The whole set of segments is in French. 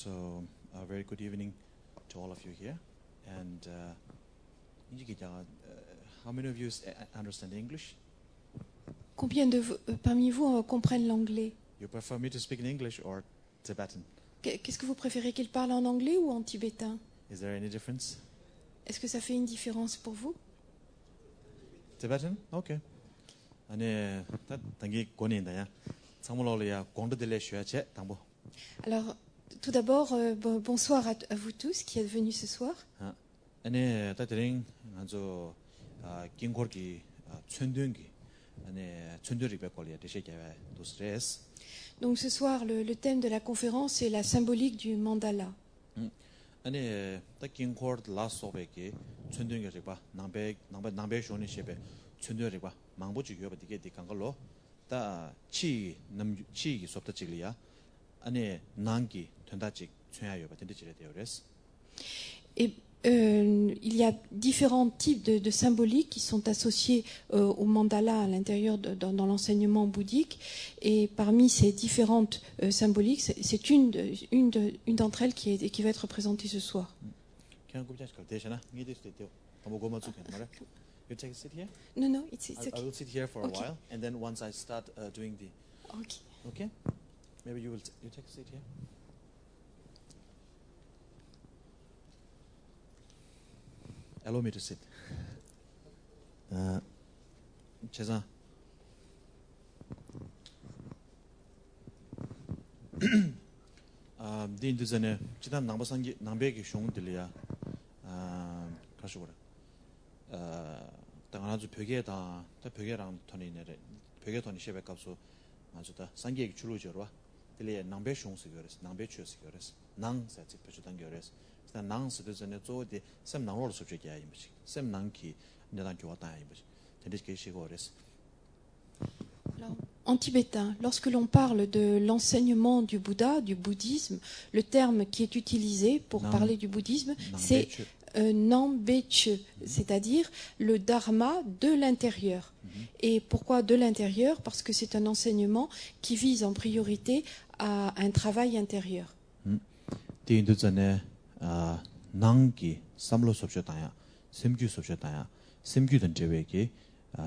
So, a very good evening to all of you here. And how many of you understand English? Combien parmi vous comprennent l'anglais? You prefer me to speak in English or Tibetan? Qu'est-ce que vous préférez, qu'il parle en anglais ou en tibétain? Is there any difference? Est-ce que ça fait une différence pour vous? Tibetan? Okay. 아니, 당기 권인다야. 상물로야 공부들에 쉬어야지 당부. Alors, tout d'abord, bonsoir à vous tous qui êtes venus ce soir. 아니, 다들은 아주 긴고기 춘둥기 아니 춘두리 백골이야 되시게 도 스트레스. Donc ce soir, le thème de la conférence est la symbolique du mandala. 아니, 다 긴고르 라소베기 춘둥이를 봐. 남배 쇼니 셰베 춘두리 봐. 망보지 교바 되게 되간 걸로 다 치기 수업다 지리야. 아니, 난기 된다직 최야요 봐. 된다 지려 돼요. 그래서. Et il y a différents types de symboliques qui sont associés au mandala à l'intérieur dans l'enseignement bouddhique. Et parmi ces différentes symboliques, c'est une d'entre elles qui va être représentée ce soir. You take a seat here? No, it's okay. I will sit here for a Okay. while, and then once I start doing the... Okay. Okay? Maybe you take a seat here? Allow me to sit. 재산. 네 전에 지난 남바상기 남배기 쇼들이야. 가시고라. 당연하죠. 벽에다 벽에랑 톤이네래. 벽에 톤이 쉐백값소 아주다. 상기의 줄로저와 들리에 남배 쇼스 거래서 남배 추스 거래서 낭사지 표주단 거래서 일단 낭스도 전에 조디 샘 낭로로 소적이야 이미지. 샘 낭기 내단 교왔다 이미지. 되게 시고 그래서. En tibétain, lorsque l'on parle de l'enseignement du Bouddha, du bouddhisme, le terme qui est utilisé pour parler du bouddhisme, c'est Nambeche, c'est-à-dire le dharma de l'intérieur. Et pourquoi de l'intérieur? Parce que c'est un enseignement qui vise en priorité à un travail intérieur. 낭기 삼로 섭쇼다야 샘규 섭쇼다야 샘규든 제외기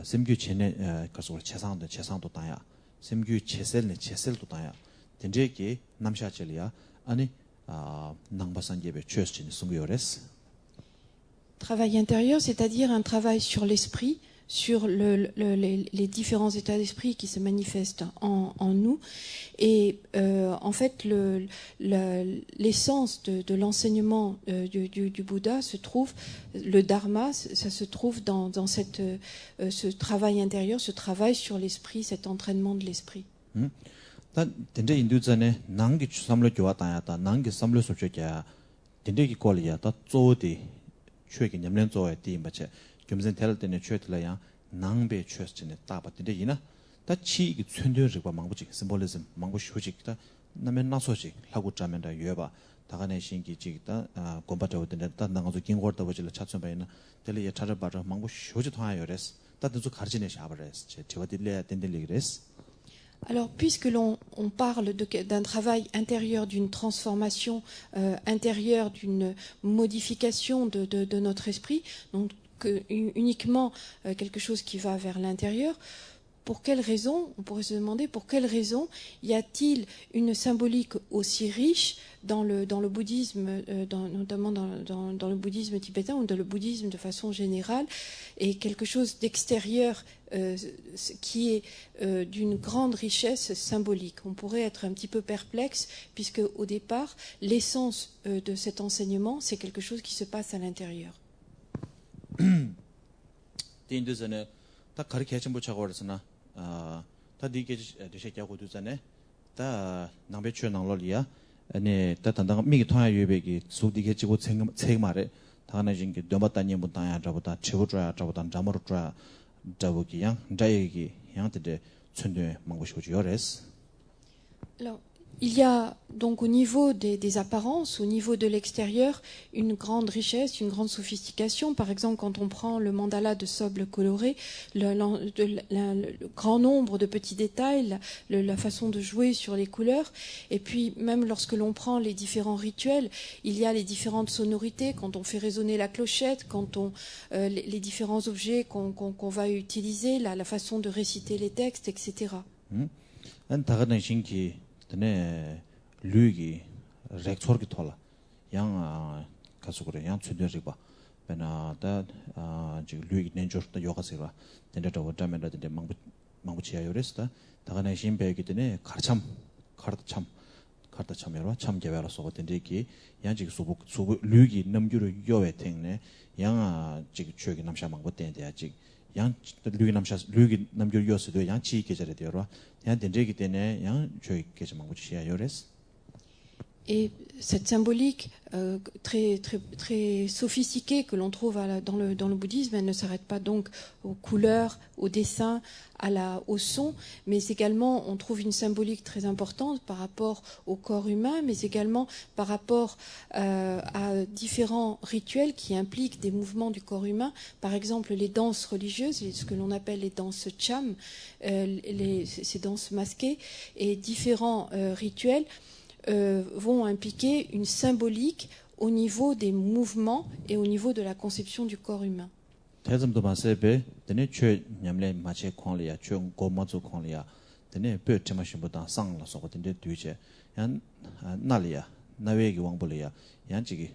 샘규 전에 가서 최상도 다야 샘규 체셀도 다야 된제기 남샤절이야 아니 낭바산계베 최스진 숨겨레스. Travail intérieur, c'est-à-dire un travail sur l'esprit, sur les différents états d'esprit qui se manifestent en nous. Et en fait, l'essence de l'enseignement du Bouddha se trouve, le dharma, ça se trouve dans ce travail intérieur, ce travail sur l'esprit, cet entraînement de l'esprit. 된제 인도전에 낭기 삼로 교와다야다 낭기 삼로 섭쇼야 된제기 꼴이야다 조디 최기 냠년 조에 띠마체 겸전 될 때는 최틀라야 낭배 최스진에 따바든데 이나 다 치기 춘들과 망부직 심볼리즘 망부 휴직다 나면 나소직 하고 짜면다 여봐 다가내 신기직다 곰바터든데 다 나가서 긴거다 버질 차츠바이나 될이 찾아봐라 망부 휴직 통하여레스 다든지 가르치네 샤버레스 제와딜레 된들리그레스. Alors, puisque l'on parle d'un travail intérieur, d'une transformation intérieure, d'une modification de notre esprit, donc uniquement quelque chose qui va vers l'intérieur, pour quelle raison, on pourrait se demander, pour quelle raison y a-t-il une symbolique aussi riche dans le bouddhisme, notamment dans le bouddhisme tibétain ou dans le bouddhisme de façon générale, et quelque chose d'extérieur qui est d'une grande richesse symbolique. On pourrait être un petit peu perplexe, puisque au départ, l'essence de cet enseignement, c'est quelque chose qui se passe à l'intérieur. 다 가르쳐 좀 보자고 그랬으나 다 네게 되셔야고 두잖아 다 남배추 나올이야 아니 다 단단 미기 통화 유배기 수디게 지고 책 말에 다 하나 진게 넘었다니 못 다야 잡다 치고줘야 잡다 잠으로 줘야 잡기양 자이기 양한테 춘대 망고 싶어지요레스. Alors, Il y a donc au niveau des apparences, au niveau de l'extérieur, une grande richesse, une grande sophistication. Par exemple, quand on prend le mandala de sable coloré, le grand nombre de petits détails, la façon de jouer sur les couleurs. Et puis même lorsque l'on prend les différents rituels, il y a les différentes sonorités, quand on fait résonner la clochette, quand on les différents objets qu'on va utiliser, la façon de réciter les textes, etc. 드네 류기 렉처르기 톨라 양 가수그래 양 춘저지 봐 베나다 지금 류기 nen저도 요가세가 된다고 원자면라데 망부치야 요레스다 다가네 신배기 때문에 가르참 여러 참 개발해서 된데기 양직 수부 류기 넘규를 요에 땡네 양아 지금 추억이 남샤 망고 된데 아직 양 류기 남규 요스도 양 지기 계절에 되어라 양 된데기 때문에 양 저기 계절 망고 지야 요레스. Et cette symbolique très sophistiquée que l'on trouve dans le bouddhisme, elle ne s'arrête pas donc aux couleurs, aux dessins, au son, mais également on trouve une symbolique très importante par rapport au corps humain, mais également par rapport à différents rituels qui impliquent des mouvements du corps humain. Par exemple, les danses religieuses, ce que l'on appelle les danses cham, ces danses masquées, et différents rituels vont impliquer une symbolique au niveau des mouvements et au niveau de la conception du corps humain. 대점도 마세베 데네 최 냠레 마체 콘리아 최 고마조 콘리아 데네 뼈 제마신보다 상라서 거든데 뒤제 양 나리아 나웨기 왕불이야 양직이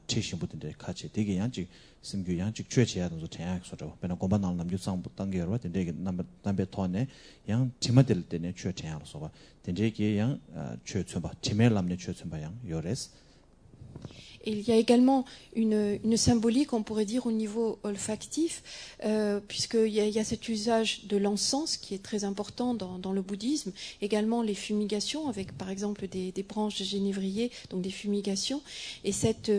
최신부터인데 같이 되게 양직 심규 양직 최제야도 대학 소죠 배나 고만날 남주상 단계로 된데 남배 토네 양 지마될 때네 최제야로서 봐 된데기 양 최천바 지멜람네 최천바 양 요레스. Et il y a également une symbolique, on pourrait dire, au niveau olfactif, puisqu'il y a cet usage de l'encens qui est très important dans le bouddhisme. Également les fumigations, avec par exemple des branches de génévrier, donc des fumigations. Et cette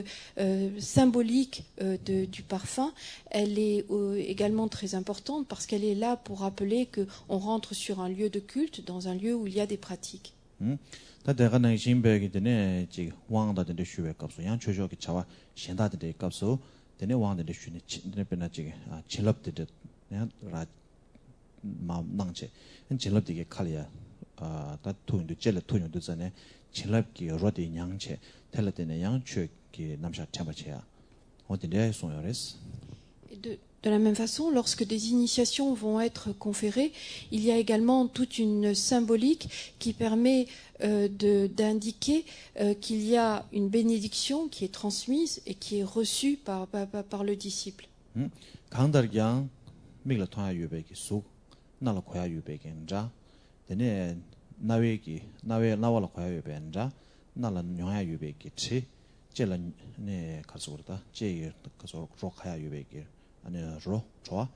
symbolique du parfum, elle est également très importante parce qu'elle est là pour rappeler qu'on rentre sur un lieu de culte, dans un lieu où il y a des pratiques. 다 내가 내 신배기 되네 지 왕다데 슈베 값소 양 최저기 차와 신다데 값소 되네 왕다데 슈네 되네 베나지 진럽데 내가 마낭체 진럽디게 칼이야 다 토인도 젤레 토인도 전에 진럽기 로디 양체 텔레데네 양 최기 남샤 참바체야 어디에 소요레스. De la même façon, lorsque des initiations vont être conférées, il y a également toute une symbolique qui permet d'indiquer qu'il y a une bénédiction qui est transmise et qui est reçue par le disciple. 강달경 미글토야 유베기 수 나라 고야 유베겐자 데네 나와라 고야 유베엔자 나라 녀야 유베기 치 젤라네 가서다 제 가서 로카야 유베기 아니 로 좋아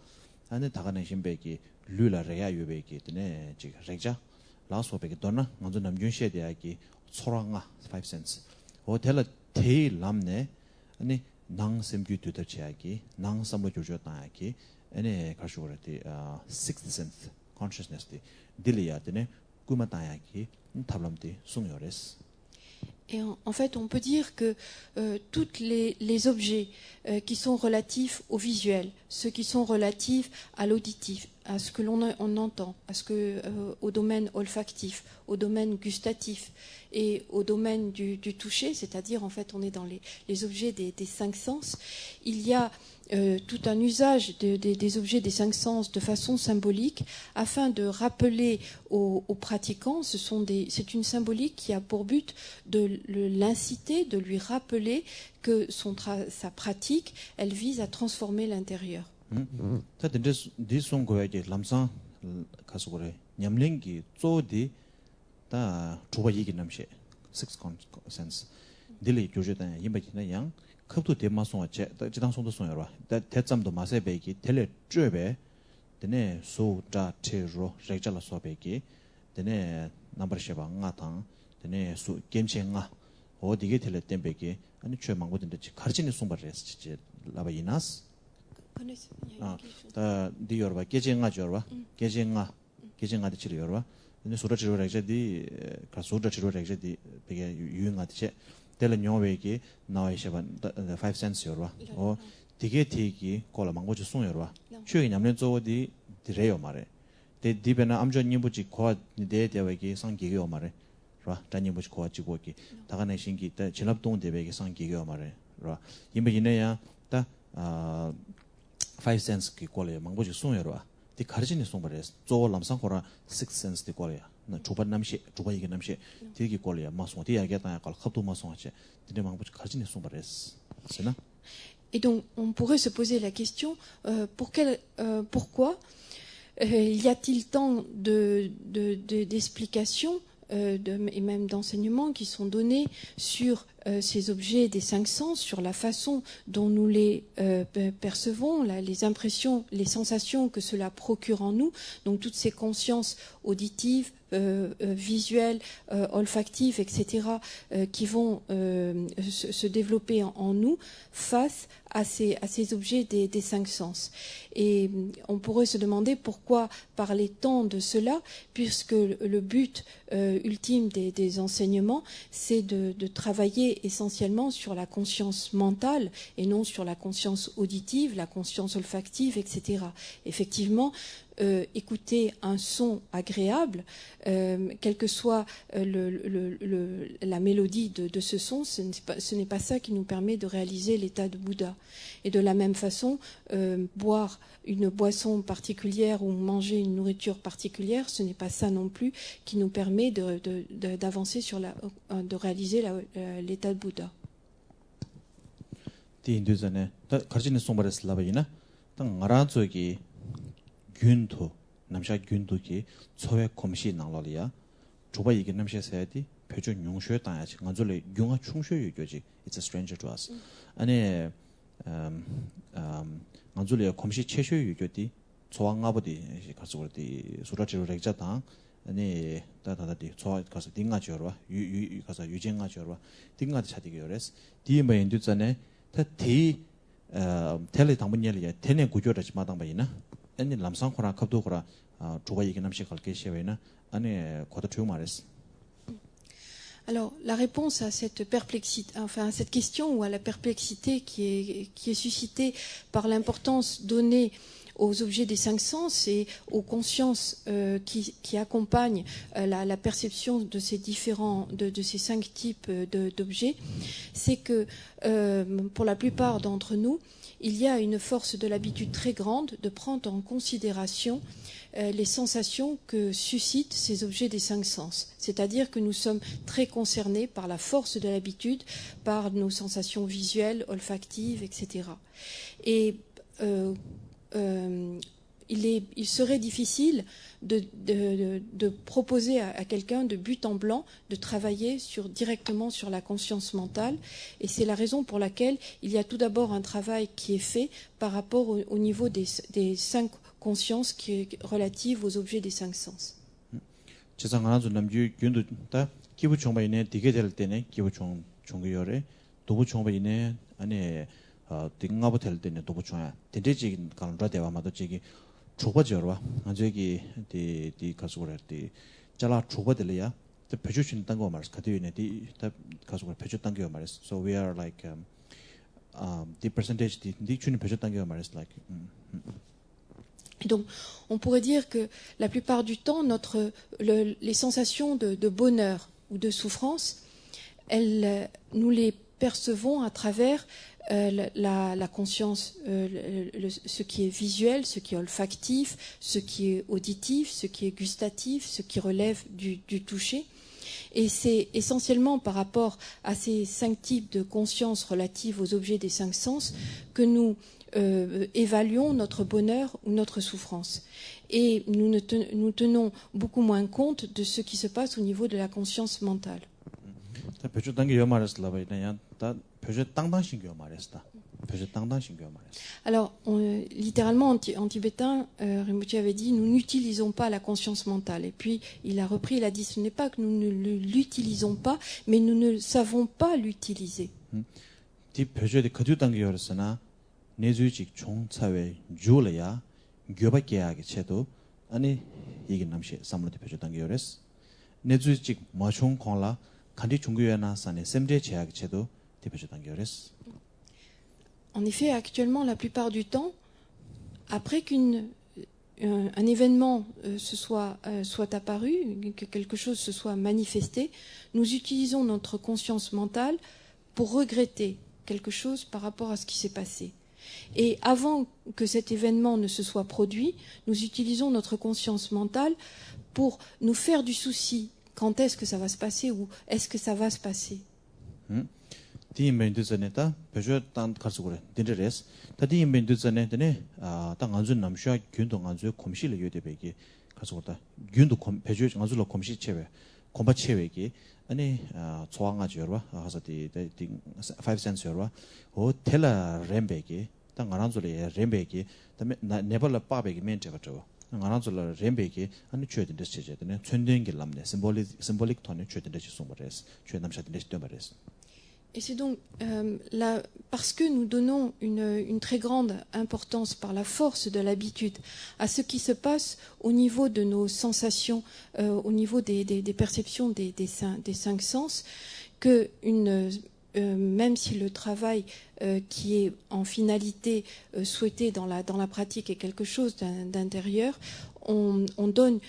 아니 다가는 신배기 류라레야 유베기 때네 지금 렉자 라소베기 도나 먼저 남준시에 대하기 소랑아 5 cents 호텔 테일 남네 아니 낭샘규 되더치야기 낭삼로 조조다야기 아니 가시고라티 6 cents consciousness 딜리야 때네 꾸마다야기 탑람디 숭요레스. Et en fait, on peut dire que tous les objets qui sont relatifs au visuel, ceux qui sont relatifs à l'auditif, à ce que l'on entend, au domaine olfactif, au domaine gustatif et au domaine du toucher, c'est-à-dire en fait on est dans les objets des 5 sens, il y a tout un usage des objets des 5 sens de façon symbolique afin de rappeler aux pratiquants, c'est une symbolique qui a pour but de l'inciter, de lui rappeler que sa pratique, elle vise à transformer l'intérieur. 급도 대마송아 지당송도 송여라 대점도 마세베기 텔레 쮸베 데네 소자 체로 레잘라 소베기 데네 넘버셔바 나탕 데네 수 겜쳔아 어디게 텔레 템베기 아니 쮸망고든데 가르치니 송바레스 지 라바이나스 다 디여바 게쟁아 저바 게쟁아 계정가디 치료 여러와 근데 소라 치료 렉제디 가 소라 치료 렉제디 되게 유행가디 제 텔은 영어웨기 나와이셔반 5 cents 여러와 어 되게 되게 콜라 망고지 송 여러와 추억이 냠는 저어디 디레요 말에 데 디베나 암전님부지 과 데데웨기 상기요 말에 라 단님부지 과 지고기 다가내 신기 때 진압동 대백이 상기요 말에 라 이메이네야 다 5 cents 기 콜에 망고지 송 여러와 디 가르진이 송 말에 저 람상코라 6 cents 디 콜이야 나 주반 남시 주반 이게 남시 되게 콜이야 마송 디야게다 걸 합도 마송하지 디네 망고지 가르진이 송 말에 c'est Et donc, on pourrait se poser la question, pourquoi y a-t-il tant d'explications et même d'enseignements qui sont donnés sur ces objets des 5 sens, sur la façon dont nous les percevons, les impressions, les sensations que cela procure en nous, donc toutes ces consciences auditives, visuelles, olfactives, etc., qui vont se développer en nous face à ces objets des 5 sens. Et on pourrait se demander pourquoi parler tant de cela, puisque le but ultime des enseignements, c'est de travailler essentiellement sur la conscience mentale et non sur la conscience auditive, la conscience olfactive, etc. Effectivement, écouter un son agréable, quelle que soit la mélodie de ce son, ce n'est pas ça qui nous permet de réaliser l'état de Bouddha. Et de la même façon, boire une boisson particulière ou manger une nourriture particulière, ce n'est pas ça non plus qui nous permet d'avancer de réaliser l'état de Bouddha. 균도 남샤 균도기 초회 검시 나라리아 조바 이게 남샤 사야디 표준 용쇼 땅야지 간절히 용화 충쇼 유교지 it's a stranger to us 아니 간절히 검시 최쇼 유교디 조왕아버디 가서 그랬디 수라지로 렉자당 아니 다다다디 조 가서 딩가지어와 유 가서 유쟁가지어와 딩가디 차디게 요레스 디메 인두전에 다디 텔레 당분열이야 테네 구조라지 마당 바이나 아니 람상코라 갑도코라 조가 얘기 남시 갈게 시에나 아니 고다 투 말했어. Alors, la réponse à cette perplexité, enfin à cette question ou à la perplexité qui est suscitée par l'importance donnée aux objets des 5 sens et aux consciences qui accompagnent la perception de ces ces 5 types d'objets, c'est que pour la plupart d'entre nous, il y a une force de l'habitude très grande de prendre en considération les sensations que suscitent ces objets des 5 sens. C'est-à-dire que nous sommes très concernés par la force de l'habitude, par nos sensations visuelles, olfactives, etc. Et il serait difficile de proposer à quelqu'un de but en blanc de travailler directement sur la conscience mentale. Et c'est la raison pour laquelle il y a tout d'abord un travail qui est fait par rapport au niveau des 5 consciences qui est relative aux objets des 5 sens. 조바지어와 저기 디 가수를 때 잘라 조바들이야 그 표준 단거 말스 카드위네 디 가수가 표준 단거 말스 so we are like the percentage 디 춘 표준 단거 말스 like Donc on pourrait dire que la plupart du temps les sensations de bonheur ou de souffrance, nous les percevons à travers la conscience, ce qui est visuel, ce qui est olfactif, ce qui est auditif, ce qui est gustatif, ce qui relève du toucher. Et c'est essentiellement par rapport à ces 5 types de conscience relatives aux objets des 5 sens que nous évaluons notre bonheur ou notre souffrance. Et nous tenons beaucoup moins compte de ce qui se passe au niveau de la conscience mentale. Alors, littéralement, en tibétain, Rinpoche avait dit « Nous n'utilisons pas la conscience mentale ». Et puis, il a repris, il a dit « Ce n'est pas que nous ne l'utilisons pas, mais nous ne savons pas l'utiliser ». 아니 이게 남시 삼로데 표시 단계요레스 내주직 마총 콩라 간디 중교회나 산에 셈제 제약 제도 대표주 단계요레스. En effet, actuellement, la plupart du temps, après qu'un événement soit apparu, que quelque chose se soit manifesté, nous utilisons notre conscience mentale pour regretter quelque chose par rapport à ce qui s'est passé. Et avant que cet événement ne se soit produit, nous utilisons notre conscience mentale pour nous faire du souci. Quand est-ce que ça va se passer ou est-ce que ça va se passer? 디인벤드전에다 베저 단 가르고래 딘데레스 다디 인벤드전에 땅 안준 남샤 균동 안주 콤실의 요대베기 가르고다 균도 베저 안줄로 콤시 체베 콤바 체베기 아니 초앙아지 여러와 하서디 5 cents 여러와 오 텔라 렘베기 땅 안줄에 렘베기 다음에 네벌라 빠베기 멘테가죠 안줄로 렘베기 아니 최든데 체제드네 촌된게 남네 심볼릭 톤에 최든데 지송버레스 최남샤든데 스토버레스. Et c'est donc parce que nous donnons une très grande importance par la force de l'habitude à ce qui se passe au niveau de nos sensations, au niveau des perceptions des 5 sens, que même si le travail qui est en finalité souhaité dans la pratique est quelque chose d'intérieur, on donne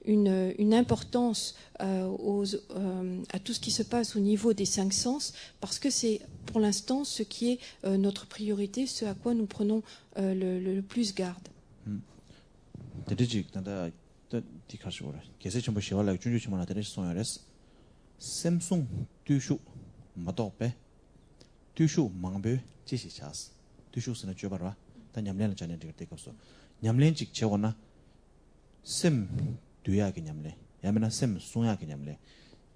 une importance à tout ce qui se passe au niveau des 5 sens, parce que c'est pour l'instant ce qui est notre priorité, ce à quoi nous prenons le plus garde. 두야게 냠래 야메나 셈 송야게 냠래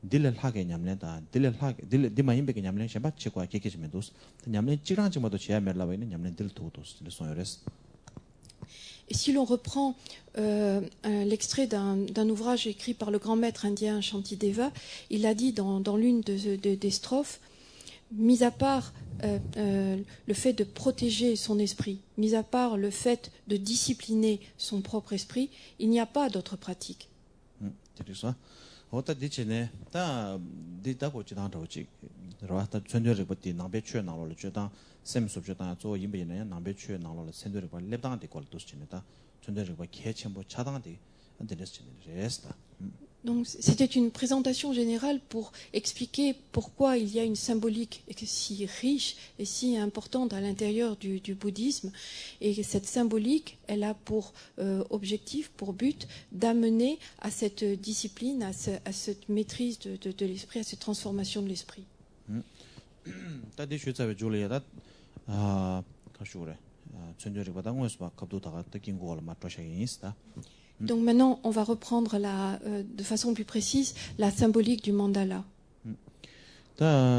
딜을 하게 냠래다 딜을 하게 딜 디마임베게 냠래 샤바 체과 계계지면도스 냠래 찌랑지마도 제야멜라바 있는 냠래 딜 도도스 딜 송여레스. Et si l'on reprend l'extrait d'un ouvrage écrit par le grand maître indien Shantideva, il a dit dans l'une des strophes, mis à part le fait de protéger son esprit, mis à part le fait de discipliner son propre esprit, il n'y a pas d'autre pratique. Donc c'était une présentation générale pour expliquer pourquoi il y a une symbolique si riche et si importante à l'intérieur du bouddhisme. Et cette symbolique, elle a pour objectif, pour but, d'amener à cette discipline, à cette maîtrise de l'esprit, à cette transformation de l'esprit. Donc maintenant, on va reprendre de façon plus précise la symbolique du mandala. Donc,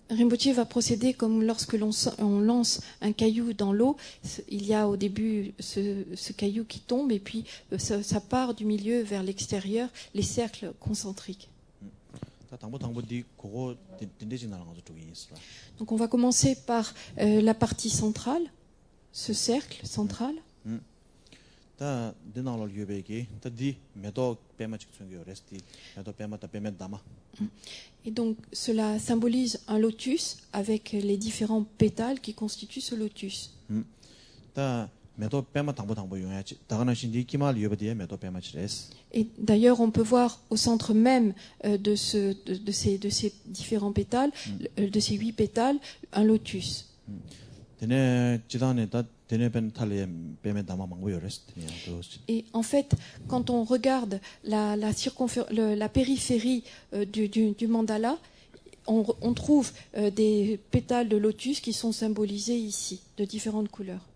Rinpoche va procéder comme lorsque on lance un caillou dans l'eau. Il y a au début ce caillou qui tombe et puis ça part du milieu vers l'extérieur, les cercles concentriques. Donc on va commencer par la partie centrale, ce cercle central. Et donc cela symbolise un lotus avec les différents pétales qui constituent ce lotus. Et d'ailleurs, on peut voir au centre même de ces différents pétales, de ces 8 pétales, un lotus. Et en fait, quand on regarde la périphérie du mandala, on trouve des pétales de lotus qui sont symbolisés ici, de différentes couleurs.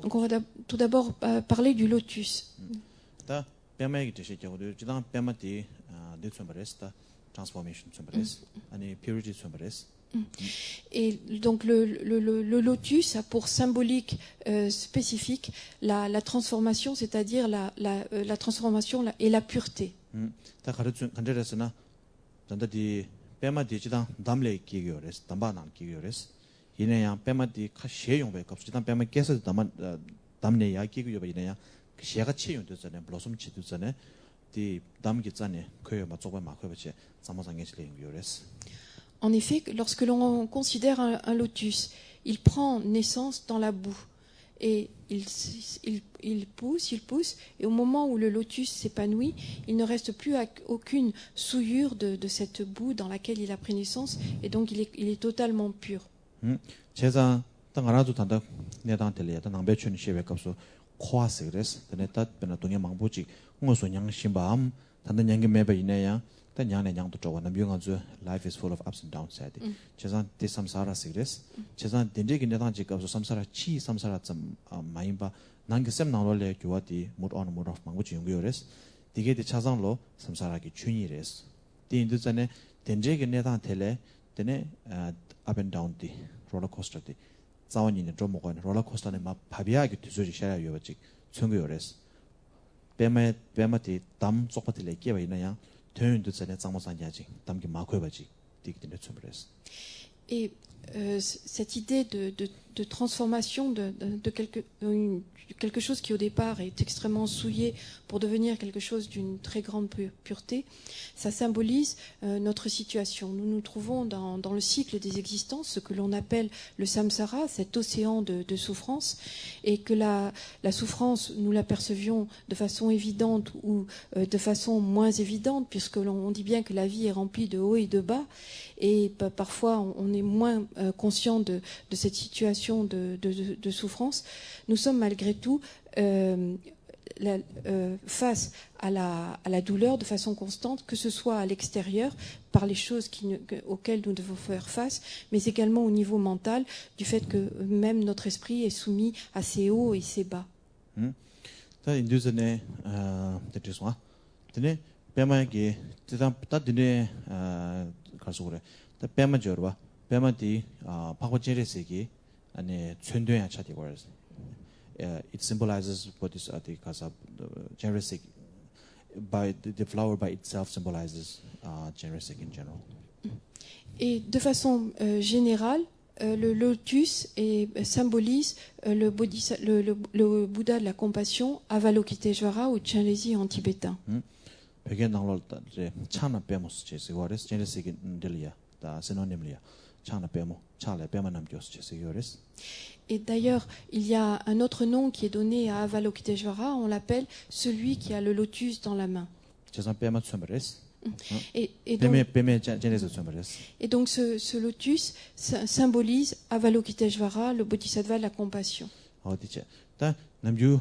Donc on va tout d'abord parler du lotus. Et donc le lotus a pour symbolique spécifique la transformation, c'est-à-dire la transformation et la pureté. pema di chidang damle kigiyores, damba nang kigiyores. Yine yang pema di ka she yongbe kapsu chidang pema kesa damne ya kigiyoba yine yang shega che yung duzane, blossom chi duzane, di damgi zane koyo ma zogba ma koyo bache, zamo zange chile yongiyores. En effet, lorsque l'on considère un lotus, il prend naissance dans la boue. Et il pousse, et au moment où le lotus s'épanouit, il ne reste plus aucune souillure de cette boue dans laquelle il a pris naissance, et donc il est totalement pur. 제가 땅 알아도 단다 내당 들려야 남배 춘 시베 값소 코아스그레스 근데 따변나 동해 망보지 응어소 양심밤 단단 양게 매베 이내야 단 양내 양도 저거 남병아주 life is full of ups and downs said 제가 데 삼사라 시그레스 제가 덴데기 내당 지값소 삼사라 치 삼사라 좀 마임바 난게 셈 나올래 교와디 못 on 못 off 망보지 용교레스 디게 데 차상로 삼사라기 춘이레스 디 인도전에 덴데기 내당 텔레 데네 up and down 디 roller coaster 디 자원이네 좀 먹어요. 롤러코스터네 막 바비하게 뒤져지 셔야 요지 청교요레스. 베마티 담 쪽파티레 끼바 있나야. 대윤도 전에 장모산야지. 담기 마코바지. 디기네 춤브레스. Et cette idée de transformation de quelque chose qui au départ est extrêmement souillé pour devenir quelque chose d'une très grande pureté, ça symbolise notre situation. Nous nous trouvons dans le cycle des existences, ce que l'on appelle le samsara, cet océan de souffrance, et que la souffrance, nous la percevions de façon évidente ou de façon moins évidente, puisque l'on dit bien que la vie est remplie de hauts et de bas, et parfois on est moins conscient de cette situation de souffrance. Nous sommes malgré tout face à la douleur de façon constante, que ce soit à l'extérieur, par les choses auxquelles nous devons faire face, mais également au niveau mental, du fait que même notre esprit est soumis à ces hauts et ces bas. 다 빼마저와 빼마디 파고제레세기 아니 춘도야 차디고스 it symbolizes what is the cause of generosic by the flower by itself symbolizes generosic in general. Et de façon générale, le lotus symbolise le Bouddha de la compassion, Avalokiteshvara ou Chenrezig en tibétain. 차나 빼모스 제스고레스 제네시기 들리야 다 시노님리야 차나 빼모 차래 빼만남 교스 제스고레스. Et d'ailleurs, il y a un autre nom qui est donné à Avalokiteshvara, on l'appelle celui qui a le lotus dans la main. 제산 빼마 쳔브레스. Et donc ce lotus symbolise Avalokiteshvara, le bodhisattva de la compassion. 남주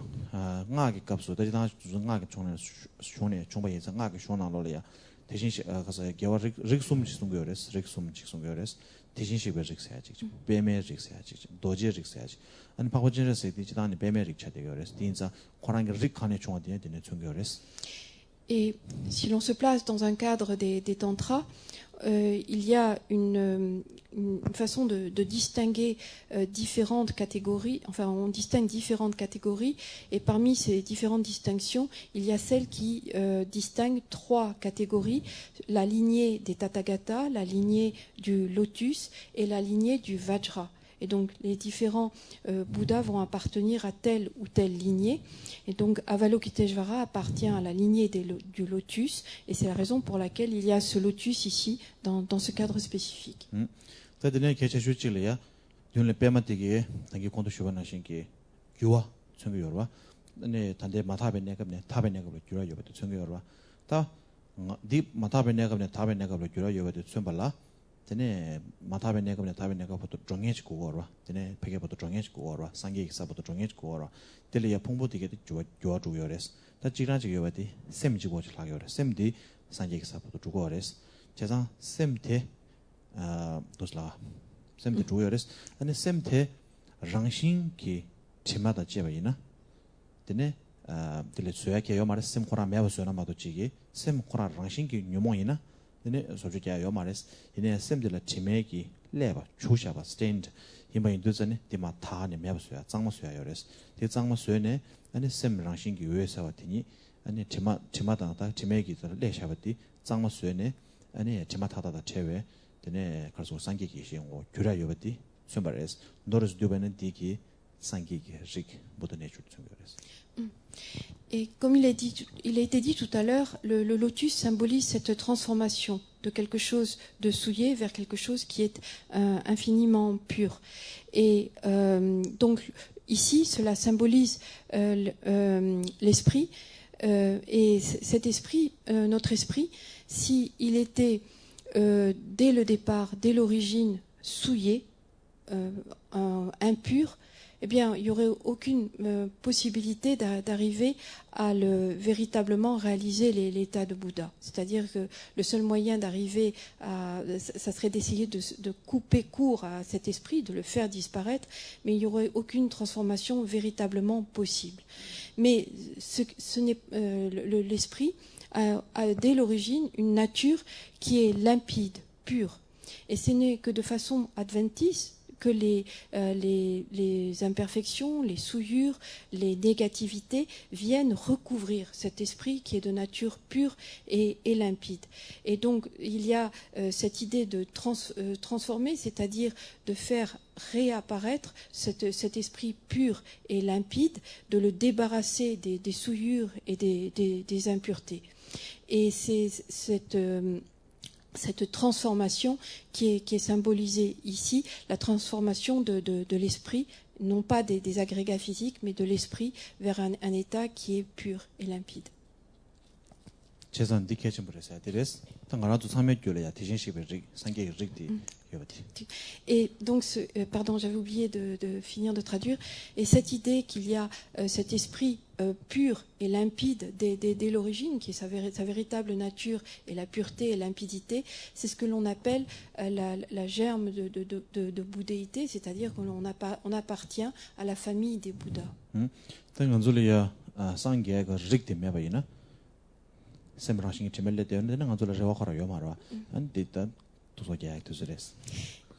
ngāki kapsu daji dāng ngāki chōngba yinsa ngāki shōna lōla ya 대신 가서 개와 릭숨 지송교레스 릭숨 지송교레스 대신 시베 릭사야지 베메 릭사야지 도지 릭사야지 아니 파고진레스 디지다니 베메 릭차데교레스 딘자 코랑게 릭칸에 총아디에 디네 총교레스. Et si l'on se place dans un cadre des tantras, il y a une façon de distinguer différentes catégories, enfin on distingue différentes catégories, et parmi ces différentes distinctions, il y a celle qui distingue trois catégories, la lignée des Tathagata, la lignée du lotus et la lignée du Vajra. Et donc les différents Bouddhas vont appartenir à telle ou telle lignée. Et donc Avalokiteshvara appartient à la lignée du lotus. Et c'est la raison pour laquelle il y a ce lotus ici, dans ce cadre spécifique. tene matabe negabne tabe negabuto 종해지 고거라 tene pege부터 종해지 고거라 상계 기사부터 종해지 고거라 텔리야 풍부디게 좋아 주요레스 다 지라지 요바디 셈지고 지라요레 셈디 상계 기사부터 주고레스 제가 셈테 도슬라 셈테 주요레스 아니 셈테 랑신기 치마다 제바이나 tene 텔레 수야케 요 말에 셈코라 매버스나 마도지기 셈코라 랑신기 뉴모이나 네 소주야 요 말에서 이네 샘들의 치매기 레버 추샤바 스탠드 이마 인도전에 디마 타네 매버스야 장모스야 요레스 디 장모스네 아니 샘랑 신기 요에서 왔더니 아니 치마다다 치매기 저 레샤바디 장모스네 아니 제마타다다 체외 되네 가서 상기기 시행고 규라 요버디 숨바레스 노르스 두베는 디기 상기기 릭 모든 해줄 준비했어. Et comme il a été dit tout à l'heure, le lotus symbolise cette transformation de quelque chose de souillé vers quelque chose qui est infiniment pur. Et donc ici, cela symbolise l'esprit. Et cet esprit, notre esprit, s'il était dès le départ, dès l'origine, souillé, impur, eh bien, il n'y aurait aucune possibilité d'arriver à véritablement réaliser l'état de Bouddha. C'est-à-dire que le seul moyen d'arriver ça serait d'essayer de couper court à cet esprit, de le faire disparaître, mais il n'y aurait aucune transformation véritablement possible. Mais l'esprit a dès l'origine une nature qui est limpide, pure. Et ce n'est que de façon adventiste que les imperfections, les souillures, les négativités viennent recouvrir cet esprit qui est de nature pure et limpide. Et donc, il y a cette idée de transformer, c'est-à-dire de faire réapparaître cet esprit pur et limpide, de le débarrasser des souillures et des impuretés. Et c'est cette transformation qui est symbolisée ici, la transformation de l'esprit, non pas des agrégats physiques, mais de l'esprit vers un état qui est pur et limpide. Et donc, pardon, j'avais oublié de finir de traduire. Et cette idée qu'il y a cet esprit pur et limpide dès l'origine, qui est sa véritable nature, et la pureté et limpidité, c'est ce que l'on appelle la germe de bouddhéité, c'est-à-dire qu'on appartient à la famille des Bouddhas.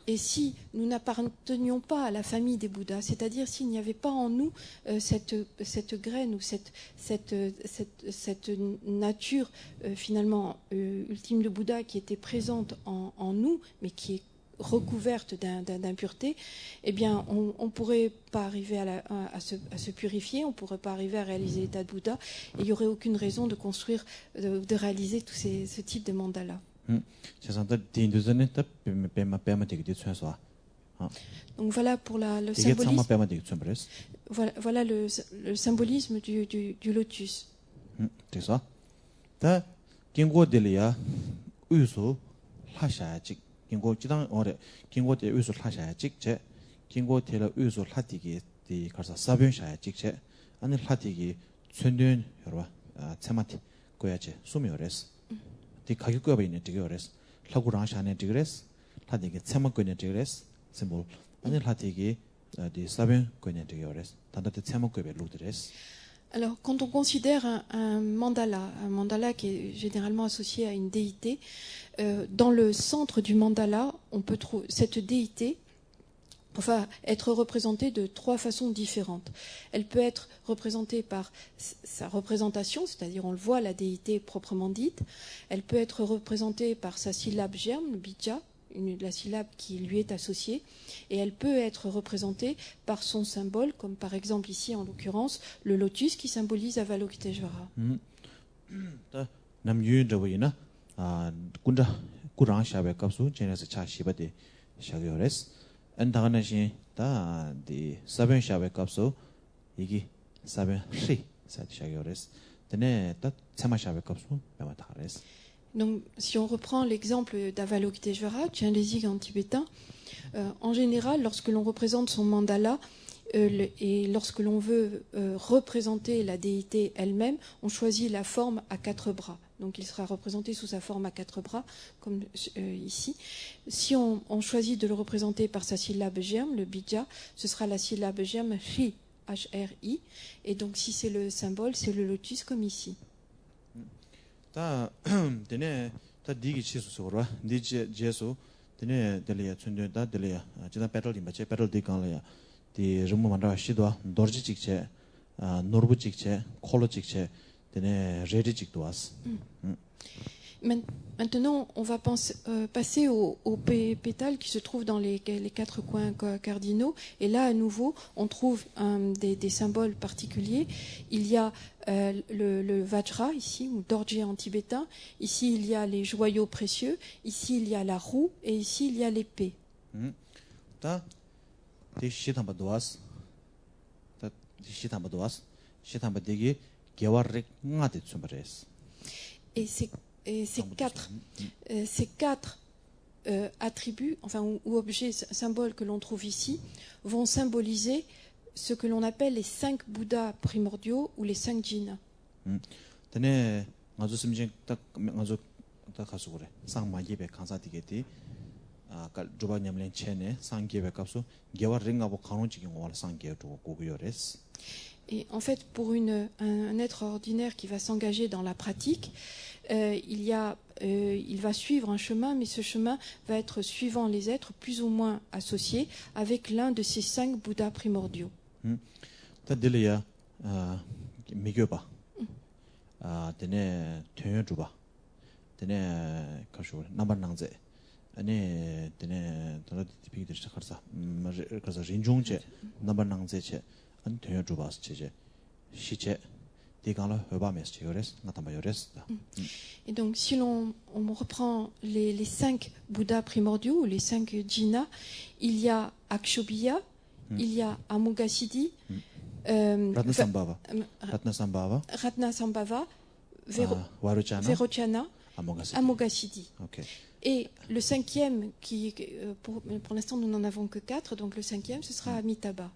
Et si nous n'appartenions pas à la famille des Bouddhas, c'est-à-dire s'il n'y avait pas en nous cette graine ou cette nature finalement ultime de Bouddha qui était présente en nous, mais qui est recouverte d'impureté, eh bien, on ne pourrait pas arriver à se purifier, on ne pourrait pas arriver à réaliser l'état de Bouddha, et il n'y aurait aucune raison de construire, de réaliser ce type de mandala. Donc voilà pour le symbolisme. Voilà le symbolisme du lotus. 긴고 지당 오래 긴고대 의술 하셔야 직제 긴고텔의 의술 하티기 디 가서 사변샤야 직제 아니 하티기 춘든 여러 체마티 고야지 수미어레스 디 가격과 있는 디거레스 라구랑샤네 디거레스 하티기 체마고네 디거레스 심볼 아니 하티기 디 사변 고네 디거레스 단다데 체마고베 루드레스. Alors, quand on considère un mandala qui est généralement associé à une déité, dans le centre du mandala, on peut trouver cette déité, enfin, être représentée de trois façons différentes. Elle peut être représentée par sa représentation, c'est-à-dire on le voit, la déité proprement dite. Elle peut être représentée par sa syllabe germe, le bija, la syllabe qui lui est associée, et elle peut être représentée par son symbole, comme par exemple ici en l'occurrence le lotus qui symbolise Avalokiteshvara. Donc, si on reprend l'exemple d'Avalokiteshvara, Chenrezig en tibétain, en général, lorsque l'on représente son mandala et lorsque l'on veut représenter la déité elle-même, on choisit la forme à 4 bras. Donc, il sera représenté sous sa forme à 4 bras, comme ici. Si on choisit de le représenter par sa syllabe germe, le bija, ce sera la syllabe germe Hri, H-R-I. Et donc, si c'est le symbole, c'est le lotus, comme ici. 다 되네 다 디기 치수서로 디제 제소 되네 될이야 춘되다 될이야 지나 배럴이 맞지 배럴 디간이야 디 좀 만다 시도 도르지 직체 노르부 직체 콜로 직체 되네 레디 직도 왔어. Maintenant, on va passer aux pétales qui se trouvent dans les 4 coins cardinaux. Et là, à nouveau, on trouve des symboles particuliers. Il y a le Vajra, ici, ou Dorje en tibétain. Ici, il y a les joyaux précieux. Ici, il y a la roue. Et ici, il y a l'épée. Et ces quatre attributs, enfin, ou objets, symboles que l'on trouve ici, vont symboliser ce que l'on appelle les 5 Bouddhas primordiaux ou les 5 Jina. Et en fait, pour un être ordinaire qui va s'engager dans la pratique, il va suivre un chemin, mais ce chemin va être suivant les êtres plus ou moins associés avec l'un de ces 5 Bouddhas primordiaux. Et donc, si on reprend les 5 Bouddhas primordiaux, ou les 5 Jina, il y a Akshobhya, il y a Amoghasiddhi, Ratnasambhava, Vairochana, Amoghasiddhi. Okay. Et le 5e, pour l'instant nous n'en avons que 4, donc le 5e ce sera Amitabha.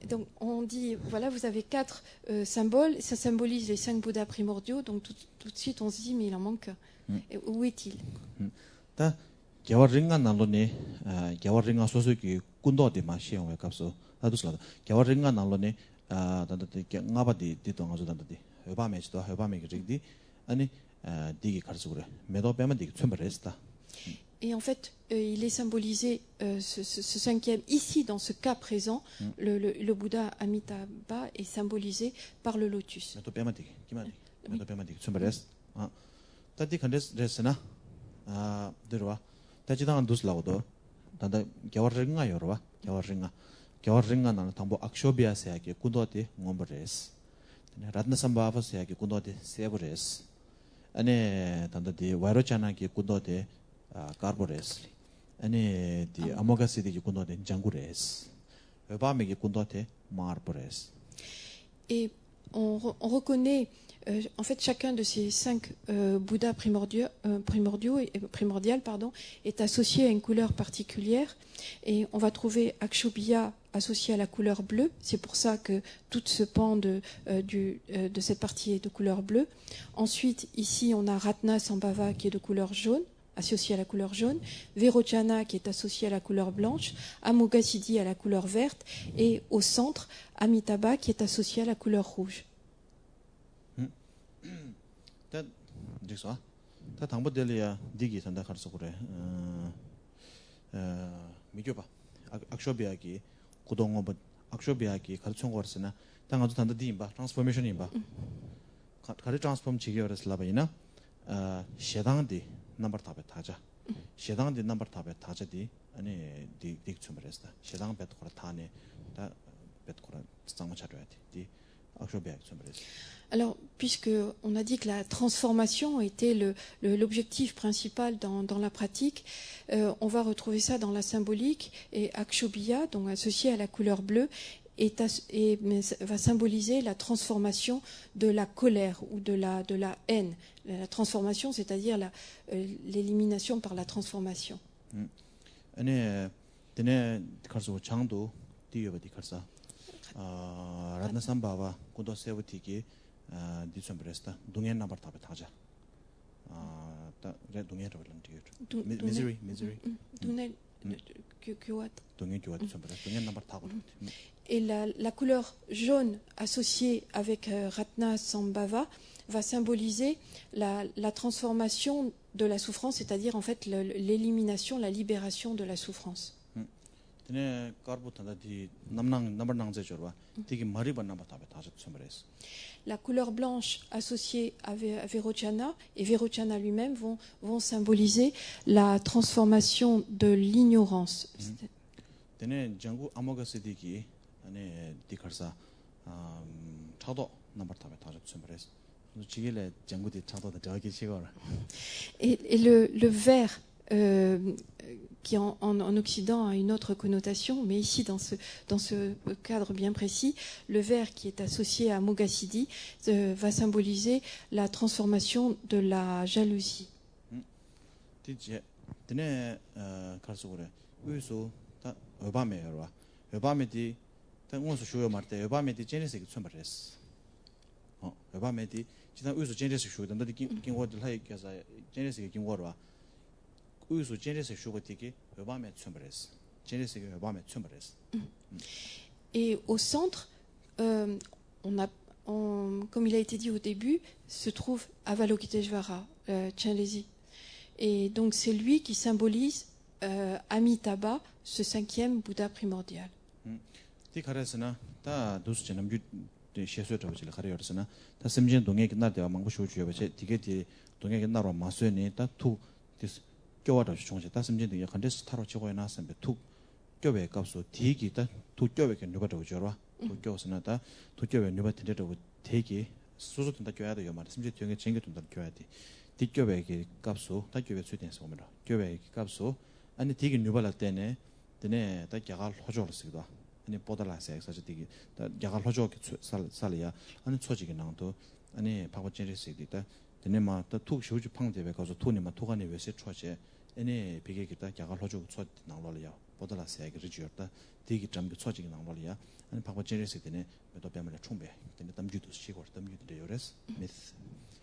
Donc on dit, voilà, vous avez 4 symboles, ça symbolise les 5 Bouddhas primordiaux, donc tout de suite on se dit, mais il en manque. Et où est-il? Et en fait, il est symbolisé, ce 5e, ici, dans ce cas présent, le Bouddha Amitabha est symbolisé par le lotus. Et on reconnaît en fait chacun de ces 5 Bouddhas primordiaux est associé à une couleur particulière, et on va trouver Akshobhya associé à la couleur bleue. C'est pour ça que tout ce pan de cette partie est de couleur bleue. Ensuite, ici, on a Ratnasambhava qui est de couleur jaune, associé à la couleur jaune, Vairochana qui est associé à la couleur blanche, Amoghasiddhi à la couleur verte, et au centre, Amitabha qui est associé à la couleur rouge. number tabe taja shedang de number tabe taja di ane di chumresta shedang bet khora thane da bet khora tsang chadwa di akshobya chumresta. Alors, puisque on a dit que la transformation était l'objectif principal dans la pratique, on va retrouver ça dans la symbolique, et Akshobhya, donc associé à la couleur bleue, va symboliser la transformation de la colère ou de la haine. La transformation, c'est-à-dire l'élimination par la transformation. Et la couleur jaune associée avec Ratnasambhava va symboliser la transformation de la souffrance, c'est-à-dire en fait l'élimination, la libération de la souffrance. 드네 까르부탄다디 남낭 넘버낭제 저와 되게 머리바 남바타베 다저 쳔버레스. La couleur blanche associée à Vairochana et Vairochana lui-même vont symboliser la transformation de l'ignorance. 드네 장구 아모가스디기 아네 디카르사 차도 넘버타베 다저 쳔버레스. 지길에 장구디 차도다 저기 시거라. Et le vert qui en Occident a une autre connotation, mais ici, dans ce cadre bien précis, le vert qui est associé à Mogassidi va symboliser la transformation de la jalousie. Et au centre, comme il a été dit au début, se trouve Avalokiteshvara, Chenrezig. Et donc c'est lui qui symbolise Amitabha, ce 5e Bouddha primordial. 교와도 중세 다슴진데 약한데서 타로 치고에 나선데 툭 교회 값소 디기다 툭 교회게 누가도 저와 툭 교스나다 툭 교회 누가 된다고 되게 수수된다 교회도 요 말 심지 뒤에 챙겨둔다 교회디 디 교회게 값소 다 교회 수된서 오면 교회 값소 아니 디기 누발할 때네 되네 다 야갈 호조를 아니 보달라서 사실 디기 다 야갈 호조 살이야 아니 초지게 나도 아니 바고 찌르시디다 되네 마다툭 쇼주 팡대에 가서 돈이만 토간에 왜세 초제 ene pege kita yagal hojo so nanglo ya bodala se ga rijyorta degi jambi choji ga nanglo ya ani phagwa jerese dene medo pemele chungbe dene damju do sigor damju de yores myth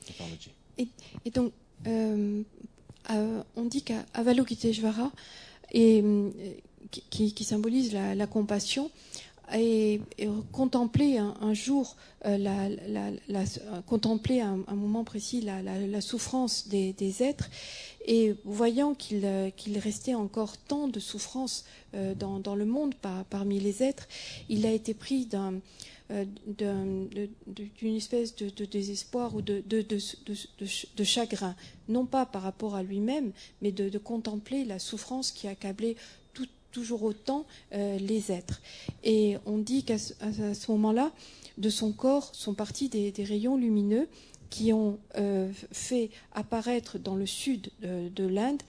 mythology. Et donc on dit qu'Avalokiteshvara qui symbolise la compassion et contempler un jour, contempler un moment précis la souffrance des êtres, et voyant qu'il restait encore tant de souffrance dans le monde parmi les êtres, il a été pris d'une espèce de désespoir ou de chagrin, non pas par rapport à lui-même, mais de contempler la souffrance qui accablait toujours autant les êtres. Et on dit qu'à ce moment-là, de son corps sont partis des rayons lumineux qui ont fait apparaître dans le sud de l'Inde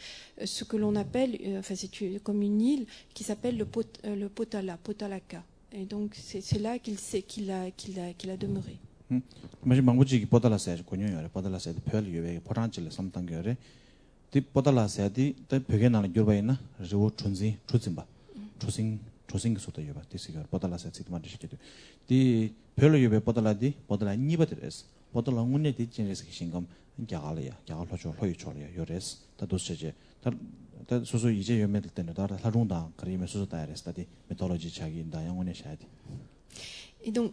ce que l'on appelle, c'est comme une île qui s'appelle le Potalaka. Et donc c'est là qu'il a demeuré. 마지 망부지기 보달라서 권유요. 보달라서 별이 포란질 3단계래. 디 보달라서디 더 벽에 나는 결과이나 저 춘지 추진바. 조생 소도 여바. 디시가 보달라서 지도만 시키도. 디 별이 보달라디 보달라 니버드레스. 보달라 운네 디진에서 신검 야갈이야. 야갈 호조 호이 초리야. 요레스. 다 도스제. 다 소소 이제 연매될 때는 다 하중다 그림에 소소 다이레스다디 메토로지 자기인다 영원의 샤디. Et donc,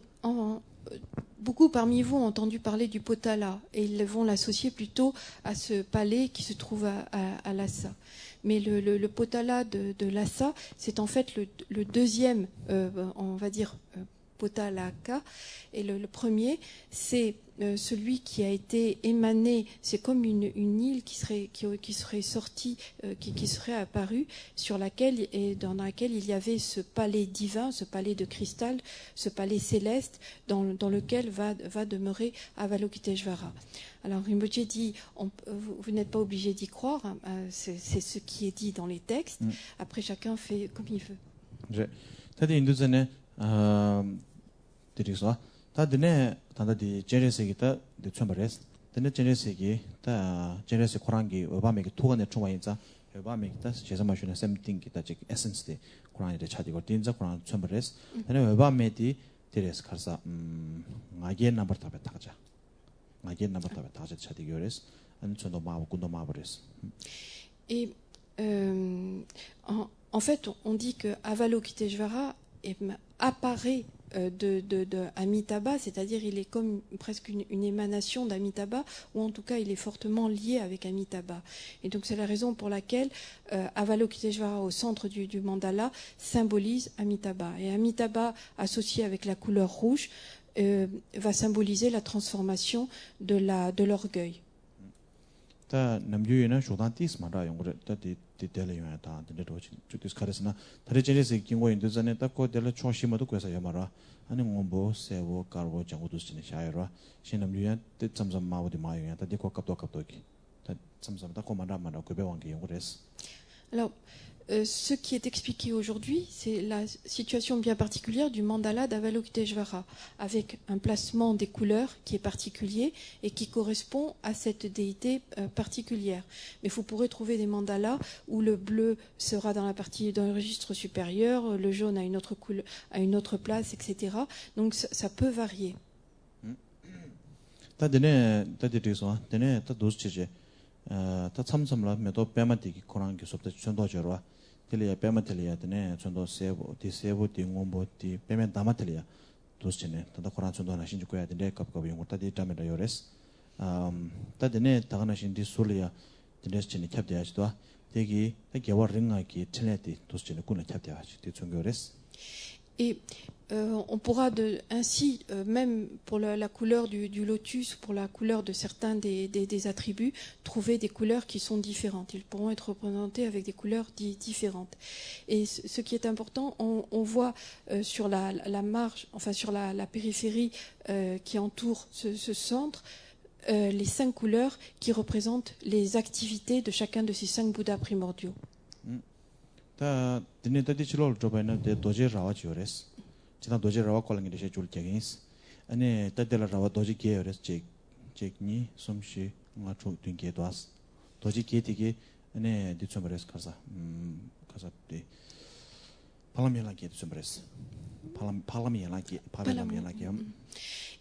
beaucoup parmi vous ont entendu parler du Potala, et ils vont l'associer plutôt à ce palais qui se trouve à Lhasa. Mais le Potala de Lhasa, c'est en fait le deuxième, on va dire, Potalaka, et le premier, c'est celui qui a été émané, c'est comme une île qui serait sortie, qui serait apparue, sur laquelle et dans laquelle il y avait ce palais divin, ce palais de cristal, ce palais céleste, dans lequel va demeurer Avalokiteshvara. Alors Rinpoche dit, vous n'êtes pas obligé d'y croire, hein, c'est ce qui est dit dans les textes. Après chacun fait comme il veut. 다 드네 단다디 제레세기다 데쳔바레스 드네 제레세기 다 제레세 코란기 오바메기 토가네 총와인자 오바메기다 제자마슈네 샘팅기다 즉 에센스데 코란이데 차디고 딘자 코란 쳔바레스 드네 오바메디 데레스 카사 마게 나버타베 타자 마게 나버타베 타자 차디고레스 안 촌도 마고 군도 마버레스. Et en fait on dit que Avalokiteshvara apparaît de Amitabha, c'est-à-dire il est comme presque une émanation d'Amitabha, ou en tout cas il est fortement lié avec Amitabha. Et donc c'est la raison pour laquelle Avalokiteshvara au centre du mandala symbolise Amitabha. Et Amitabha associé avec la couleur rouge va symboliser la transformation de l'orgueil. 다 남주에는 쇼단티스 말아 용거 다디 디텔이야 다 데도 주디스 카레스나 다리제레스 긴고 인도전에 딱고 델라 초시모도 그래서 야마라 아니 뭐보 세고 카르보 장고도 쓰니 샤이라 신남주야 때 점점 마오디 마요야 다디 고갑도기 다 점점 다 고만라마라 그배왕게 용거레스. Alors, ce qui est expliqué aujourd'hui, c'est la situation bien particulière du mandala d'Avalokiteshvara, avec un placement des couleurs qui est particulier et qui correspond à cette déité particulière. Mais vous pourrez trouver des mandalas où le bleu sera dans le registre supérieur, le jaune à une autre couleur, à une autre place, etc. Donc ça peut varier. 다 참sam라 메도 빼마티기 코랑 교섭도 전도저와 텔리아 빼마텔리아 되네 전도 세보 디세보 딩ombo 디 빼면 담아텔리아 도스네 다다 코랑 전도 하나 신주 거야 되네 갑갑 용고 따디 담에다 요레스 따드네 다가나신 디 솔리아 디네스치니 캡데야지도 되기 개와 링아기 텔레디 도스네 군에 캡데야지 디 총교레스. Et on pourra ainsi, même pour la couleur du lotus, pour la couleur de certains des attributs, trouver des couleurs qui sont différentes. Ils pourront être représentés avec des couleurs différentes. Et ce qui est important, on voit sur la marge, enfin sur la périphérie qui entoure ce centre, les 5 couleurs qui représentent les activités de chacun de ces 5 Bouddhas primordiaux. 다 드네 다디 치로를 줘봐는 데 도제 라와지 요레스 지난 도제 라와 콜랑이 되게 줄 게긴스 아니 따데라 라와 도제 게요레스 제니 솜시 nga chok tin ge dwas doji ge tige ane di chomres kaza de palamela ge chomres palamela ge.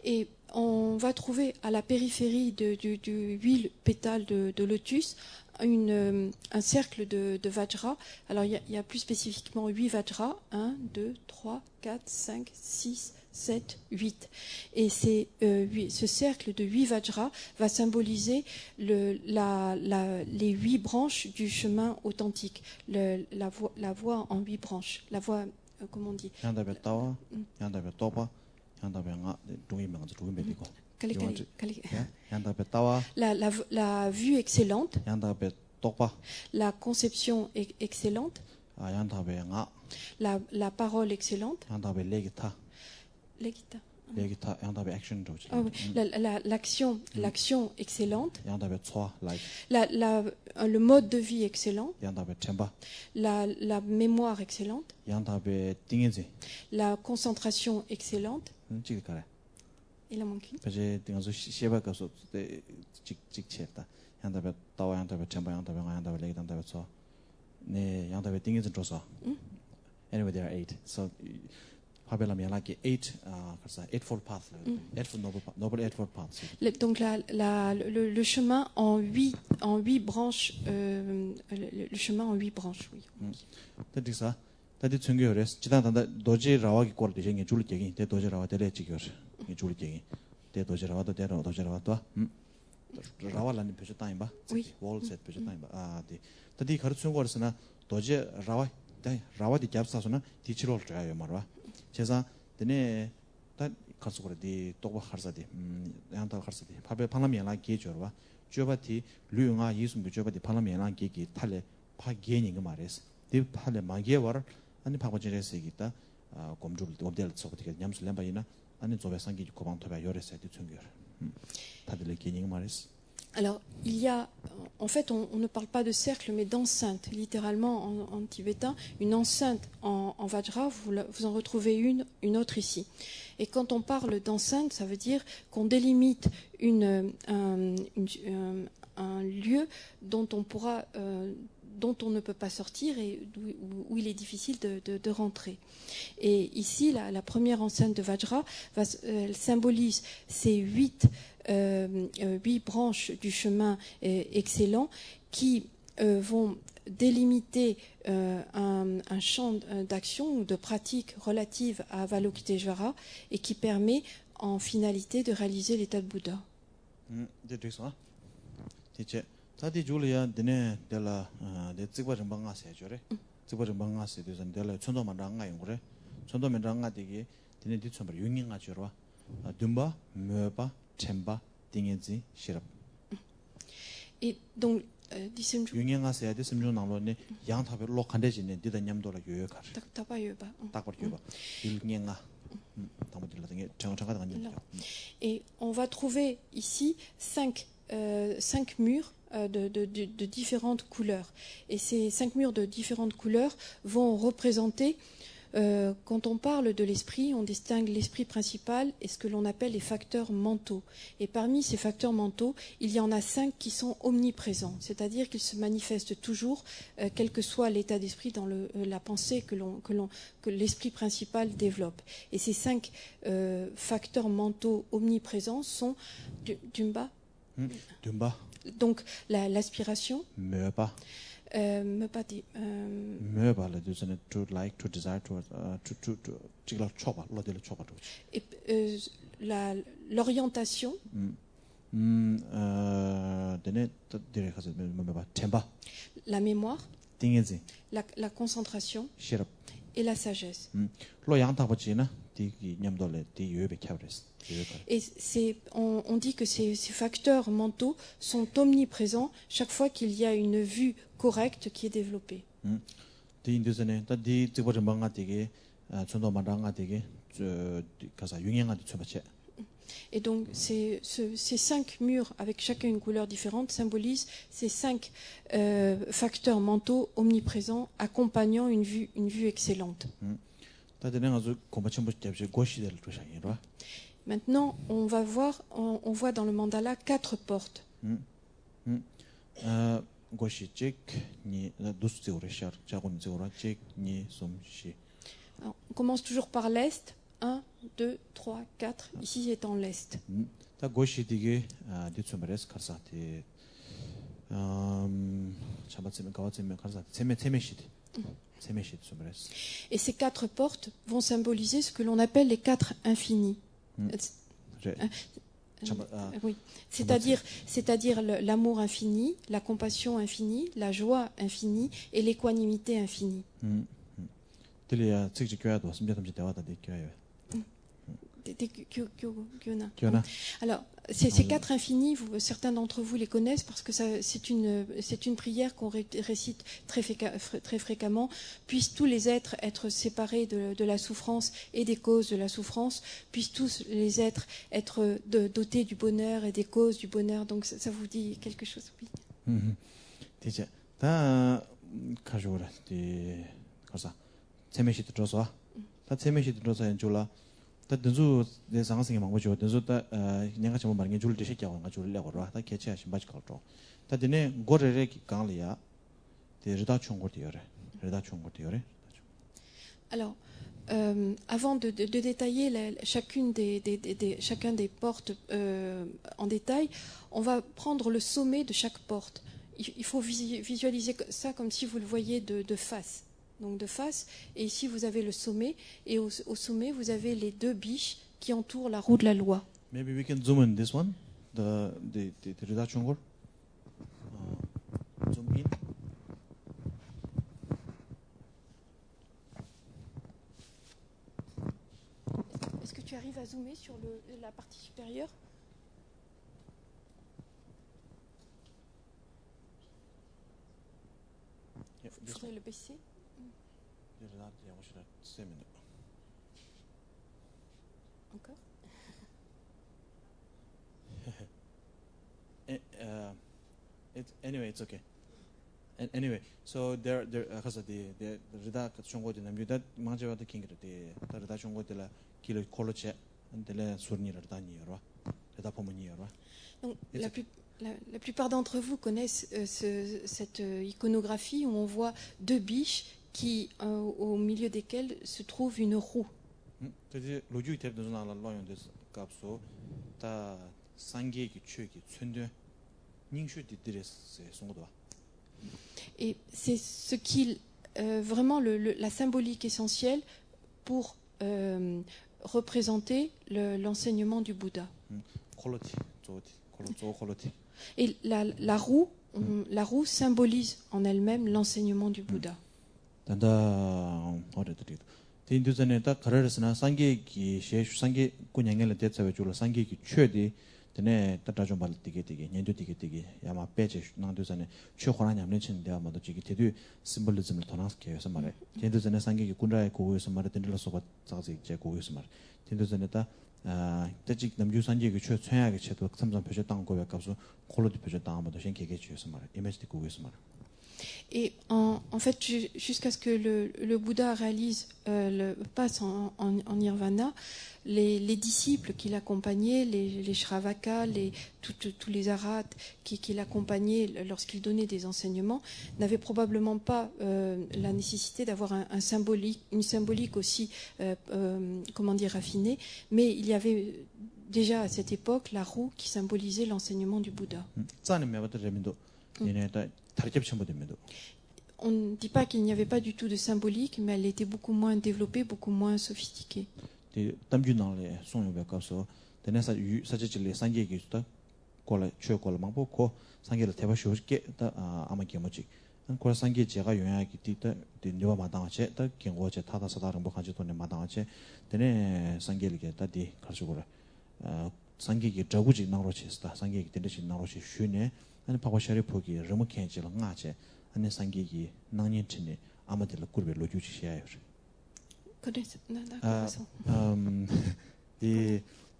Et on va trouver à la périphérie du 8 pétales de lotus un cercle de Vajra. Alors il y a plus spécifiquement 8 Vajra, 1, 2, 3, 4, 5, 6, 7, 8. Et ce cercle de 8 Vajra va symboliser les 8 branches du chemin authentique, la voie en 8 branches, la voie, comment on dit, la vue excellente, la conception excellente, la parole excellente, l'action excellente, le mode de vie excellent, la mémoire excellente, la concentration excellente. Il a manqué. Anyway, there are 8. So, eightfold path, noble eightfold path. Donc le chemin en 8 branches, le chemin en 8 branches, oui. Ça. 다디 청교레스 지단다 도지 라와기 거르데 쟁이 줄이 쟁이 대 도지 라와 데레 지겨스 이 줄이 쟁이 대 도지 라와도 데로 도지 라와도 라와라니 표시 타임 봐 월셋 표시 타임 봐아디 다디 가르치는 거르스나 도지 라와디 캡사스나 디치롤 줘요 말아 제가 데네 다 가서 거르디 똑바 하르사디 양다 하르사디 파베 파나미라 게줘와 줘바티 류응아 예수 줘바디 파나미라 게기 탈레 파 게닝 그 말레스 디 팔레 마게월 아니 파고지레스 얘기다 곰주를 업데일 소거티게 냠스 램바이나 아니 조베상기 고방 토바 요레스 디 총겨 다들 기닝 말레스. Alors, il y a, en fait, on ne parle pas de cercle, mais d'enceinte. Littéralement, en tibétain, une enceinte en Vajra, vous en retrouvez une autre ici. Et quand on parle d'enceinte, ça veut dire qu'on délimite un lieu dont on ne peut pas sortir et où il est difficile de rentrer. Et ici, la première enceinte de Vajra elle symbolise ces 8 branches du chemin excellent qui vont délimiter un champ d'action ou de pratique relative à Avalokiteshvara et qui permet en finalité de réaliser l'état de Bouddha. 다디 줄이야 드네 데라 데 찍바 좀 방아세 줘래 찍바 좀 방아세 되선 데라 천도만 당가 용그래 천도만 당가 되게 드네 뒤처럼 용인가 줘라 듬바 메바 쳔바 띵에지 시럽 Et donc Dissemju 용인가세 데 심중 나로네 양탑에 lok한데지네 디다 냠도라 요요카 Tapayoba. 딱버 줘봐 일경가 담아들라 등에 정정하다 간지 Et on va trouver ici cinq murs de différentes couleurs. Et ces 5 murs de différentes couleurs vont représenter, quand on parle de l'esprit, on distingue l'esprit principal et ce que l'on appelle les facteurs mentaux. Et parmi ces facteurs mentaux, il y en a 5 qui sont omniprésents, c'est-à-dire qu'ils se manifestent toujours, quel que soit l'état d'esprit dans la pensée que l'esprit principal développe. Et ces 5 facteurs mentaux omniprésents sont Dumba. Donc l'aspiration, 메바 메바 라 두선에 to like to desire to 지글 초바 로델 초바 et l'orientation, 데네 데레 가서 메바 템바 la mémoire, 띵에지 la concentration 시럽 et la sagesse. 로 양타버지나 디기 냠돌레 디 요베 캬브레스 Et on dit que ces facteurs mentaux sont omniprésents chaque fois qu'il y a une vue correcte qui est développée. 디 인도전에 디 찍버전 방가 되게 전도 만랑가 되게 가서 유행하디 쳐바체 Et donc ces 5 murs avec chacun une couleur différente symbolisent ces 5 facteurs mentaux omniprésents accompagnant une vue excellente. Maintenant, on voit dans le mandala 4 portes. Alors, on commence toujours par l'est. 1, 2, 3, 4. Ici, c'est en l'est. Et ces 4 portes vont symboliser ce que l'on appelle les 4 infinis. Oui. C'est-à-dire l'amour infini, la compassion infinie, la joie infinie et l'équanimité infinie. Alors, ces 4 infinis, certains d'entre vous les connaissent parce que c'est une prière qu'on récite très fréquemment. Puissent tous les êtres être séparés de la souffrance et des causes de la souffrance. Puissent tous les êtres être dotés du bonheur et des causes du bonheur. Donc ça vous dit quelque chose, oui. denzu de 상승이 망고죠. denzu 다 내가 좀 말게 줄 때 시켜고 가 줄래 거라. 다 개체 신바지 걸죠. 다 되네 고래래 강리야. 대르다 총고디요래. 대르다 총고디요래. Alors avant de détailler chacun des portes en détail, on va prendre le sommet de chaque porte. Il faut visualiser ça comme si vous le voyez de face. Donc de face, et ici vous avez le sommet, et au sommet vous avez les 2 biches qui entourent la roue de la loi. Maybe we can zoom in this one, the Rida Chungor. Zoom in. Est-ce que tu arrives à zoomer sur la partie supérieure? Il faudrait le baisser. Encore? Anyway, it's okay. Anyway, so there because the Rida Chungor de Namuda Manjava the King the Rida Chungor de la Kilo Koloche and the Surni Radani or Rida Pomoni or. Donc la plupart d'entre vous connaissent cette iconographie où on voit 2 biches au milieu desquelles se trouve une roue. Et c'est ce qui vraiment la symbolique essentielle pour représenter l'enseignement du Bouddha. Et la roue symbolise en elle-même l'enseignement du Bouddha. tene tatajon bal tige nyendo tige yama peche nangdo zane chö khona nyamlen chen dewa mado chigi tedu symbolism tonas ke yosamare nyendo zane sangi ki kunra ko yosamare tendela soba tsazi je ko yosamare nyendo zane ta tajik namju sangi ki chö chöya ki chedo samsam pyeje tang ko yakapso kholo di pyeje tang mado shen kege che yosamare image di ko yosamare. Et en fait, jusqu'à ce que le Bouddha réalise, passe en nirvana, les disciples qui l'accompagnaient, les Shravaka, tous les arhats qui l'accompagnaient lorsqu'il donnait des enseignements, n'avaient probablement pas la nécessité d'avoir une symbolique aussi, raffinée, mais il y avait déjà à cette époque la roue qui symbolisait l'enseignement du Bouddha. On ne dit pas qu'il n'y avait pas du tout de symbolique, mais elle était beaucoup moins développée, beaucoup moins sophistiquée.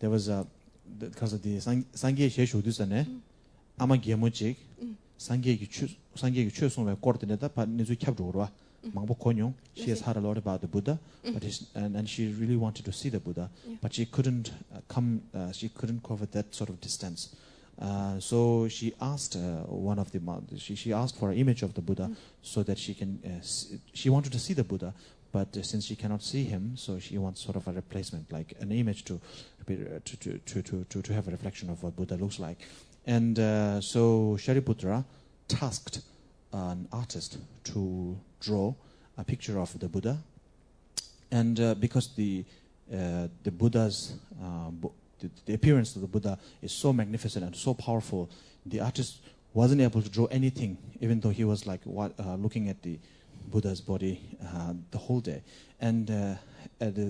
There was because of the Sangye Sheshu Dusane, Amagiamochik, Sangye Chusum coordinator, but Nizu Kabdura, Mambo Konyo. She has heard a lot about the Buddha, but and she really wanted to see the Buddha, but she couldn't she couldn't cover that sort of distance. So she asked one of the she asked for an image of the Buddha so that she can she wanted to see the Buddha, but since she cannot see him, so she wants sort of a replacement, like an image to have a reflection of what Buddha looks like. And so Shariputra tasked an artist to draw a picture of the Buddha, and because the Buddha's the appearance of the Buddha is so magnificent and so powerful, the artist wasn't able to draw anything, even though he was like looking at the Buddha's body the whole day. And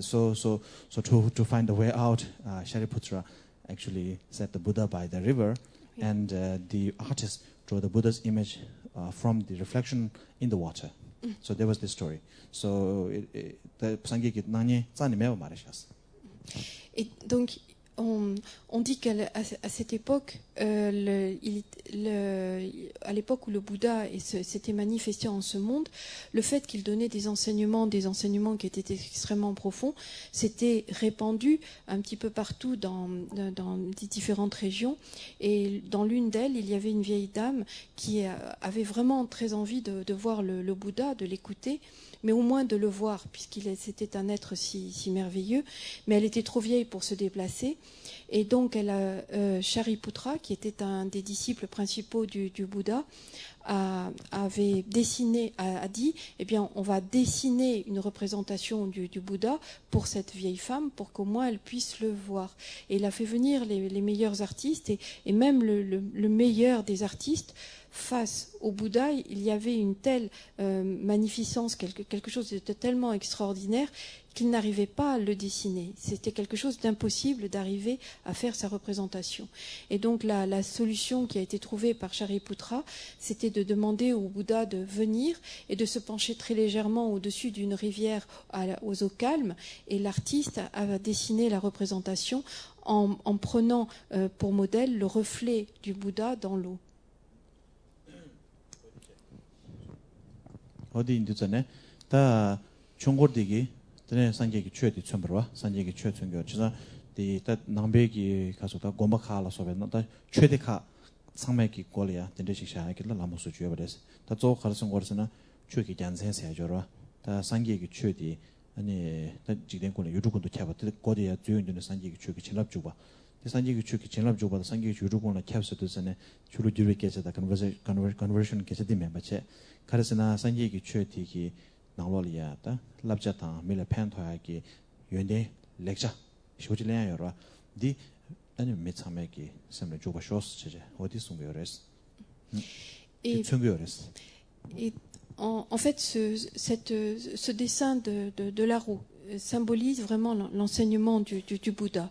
so to find a way out, Shariputra actually set the Buddha by the river, and the artist drew the Buddha's image from the reflection in the water. So there was this story. So the Sangye Nanye Tsani Mewa Marishas. Et donc on dit qu'à cette époque, à l'époque où le Bouddha s'était manifesté en ce monde, le fait qu'il donnait des enseignements qui étaient extrêmement profonds, s'était répandu un petit peu partout dans les différentes régions. Et dans l'une d'elles, il y avait une vieille dame qui avait vraiment très envie de voir le Bouddha, de l'écouter, mais au moins de le voir, c'était un être si merveilleux. Mais elle était trop vieille pour se déplacer. Et donc, Shariputra, qui était un des disciples principaux du Bouddha, a dit, eh bien, on va dessiner une représentation du Bouddha pour cette vieille femme, pour qu'au moins elle puisse le voir. Et il a fait venir les meilleurs artistes, et même le meilleur des artistes. Face au Bouddha, il y avait une telle magnificence, quelque chose de tellement extraordinaire qu'il n'arrivait pas à le dessiner. C'était quelque chose d'impossible d'arriver à faire sa représentation. Et donc la solution qui a été trouvée par Shariputra, c'était de demander au Bouddha de venir et de se pencher très légèrement au-dessus d'une rivière aux eaux calmes. Et l'artiste a dessiné la représentation en prenant pour modèle le reflet du Bouddha dans l'eau. 어디 인도전에 다 중고되기 전에 산계기 취해디 처음으로 산계기 취해 중교 지사 디다 남배기 가서다 고마카라 소변다 최대카 상매기 꼴이야 된대식샤하길라 라모스 주여버렸어 다조 가르선 거르서는 취기 잔센세 해줘라 다 산계기 취해디 아니 다 지된 꼴에 유두군도 켜봐 거기에 주요인도는 산계기 취기 진압 주고 sangi chu ki chenlap jo ba sangi chu ru bona kyapse to sene chulu jure ke da conversion ke de me ba che karasena sangi ki chu ti ki nanglo ya ta labja ta mele pen thoya ki yende lekja shoji len ya ro di ani me chame ki semle jo ba shos che odi sung yores et en fait ce dessin de la roue symbolise vraiment l'enseignement du Bouddha.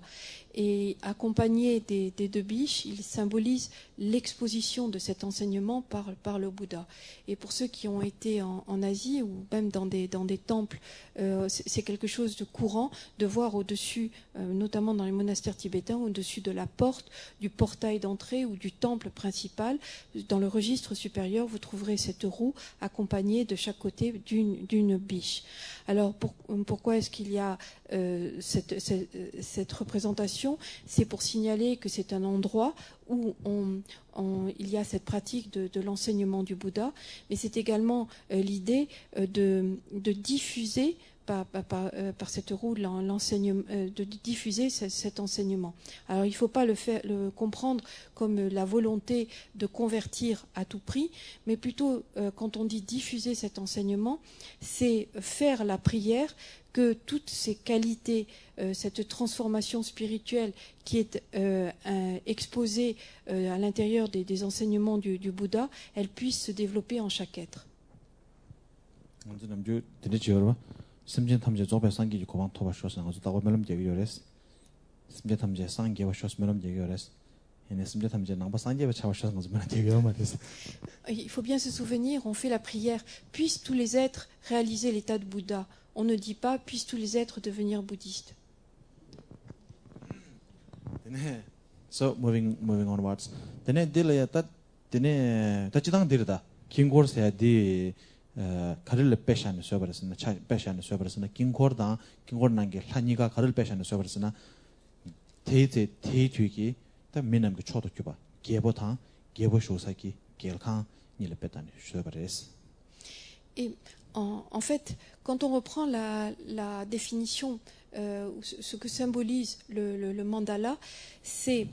Et accompagné des deux biches, il symbolise l'exposition de cet enseignement par le Bouddha. Et pour ceux qui ont été en Asie ou même dans des temples, c'est quelque chose de courant de voir au-dessus, notamment dans les monastères tibétains, au-dessus de la porte, du portail d'entrée ou du temple principal, dans le registre supérieur, vous trouverez cette roue accompagnée de chaque côté d'une biche. Alors pourquoi est-ce qu'il y a cette représentation? C'est pour signaler que c'est un endroit où il y a cette pratique de l'enseignement du Bouddha, mais c'est également l'idée de diffuser par cette roue de diffuser cet enseignement. Alors il ne faut pas le comprendre comme la volonté de convertir à tout prix, mais plutôt quand on dit diffuser cet enseignement, c'est faire la prière que toutes ces qualités, cette transformation spirituelle qui est exposée à l'intérieur des enseignements du Bouddha, elle puisse se développer en chaque être. 심진 탐제 조배 상기 고방 토바 쇼스 나서 다고 멜럼 제기요레스 심진 탐제 상기와 쇼스 멜럼 제기요레스 얘네 심진 탐제 나바 상기와 차와 쇼스 나서 멜럼 제기요 말이스. Il faut bien se souvenir, on fait la prière, puissent tous les êtres réaliser l'état de Bouddha. On ne dit pas puissent tous les êtres devenir bouddhistes. So moving onwards. Dene dilaya tat dene tachidang dirda kingor se di 가를 빼샤는 쇠버렸으나 차 빼샤는 쇠버렸으나 긴고르다 긴고르난게 한이가 가를 빼샤는 쇠버렸으나 대주기 다 미남 그 초도 줘봐 개보다 개보쇼사기 gelkan ni le pétane 쇠버렸어. Et en fait, quand on reprend la définition, ce que symbolise le mandala, c'est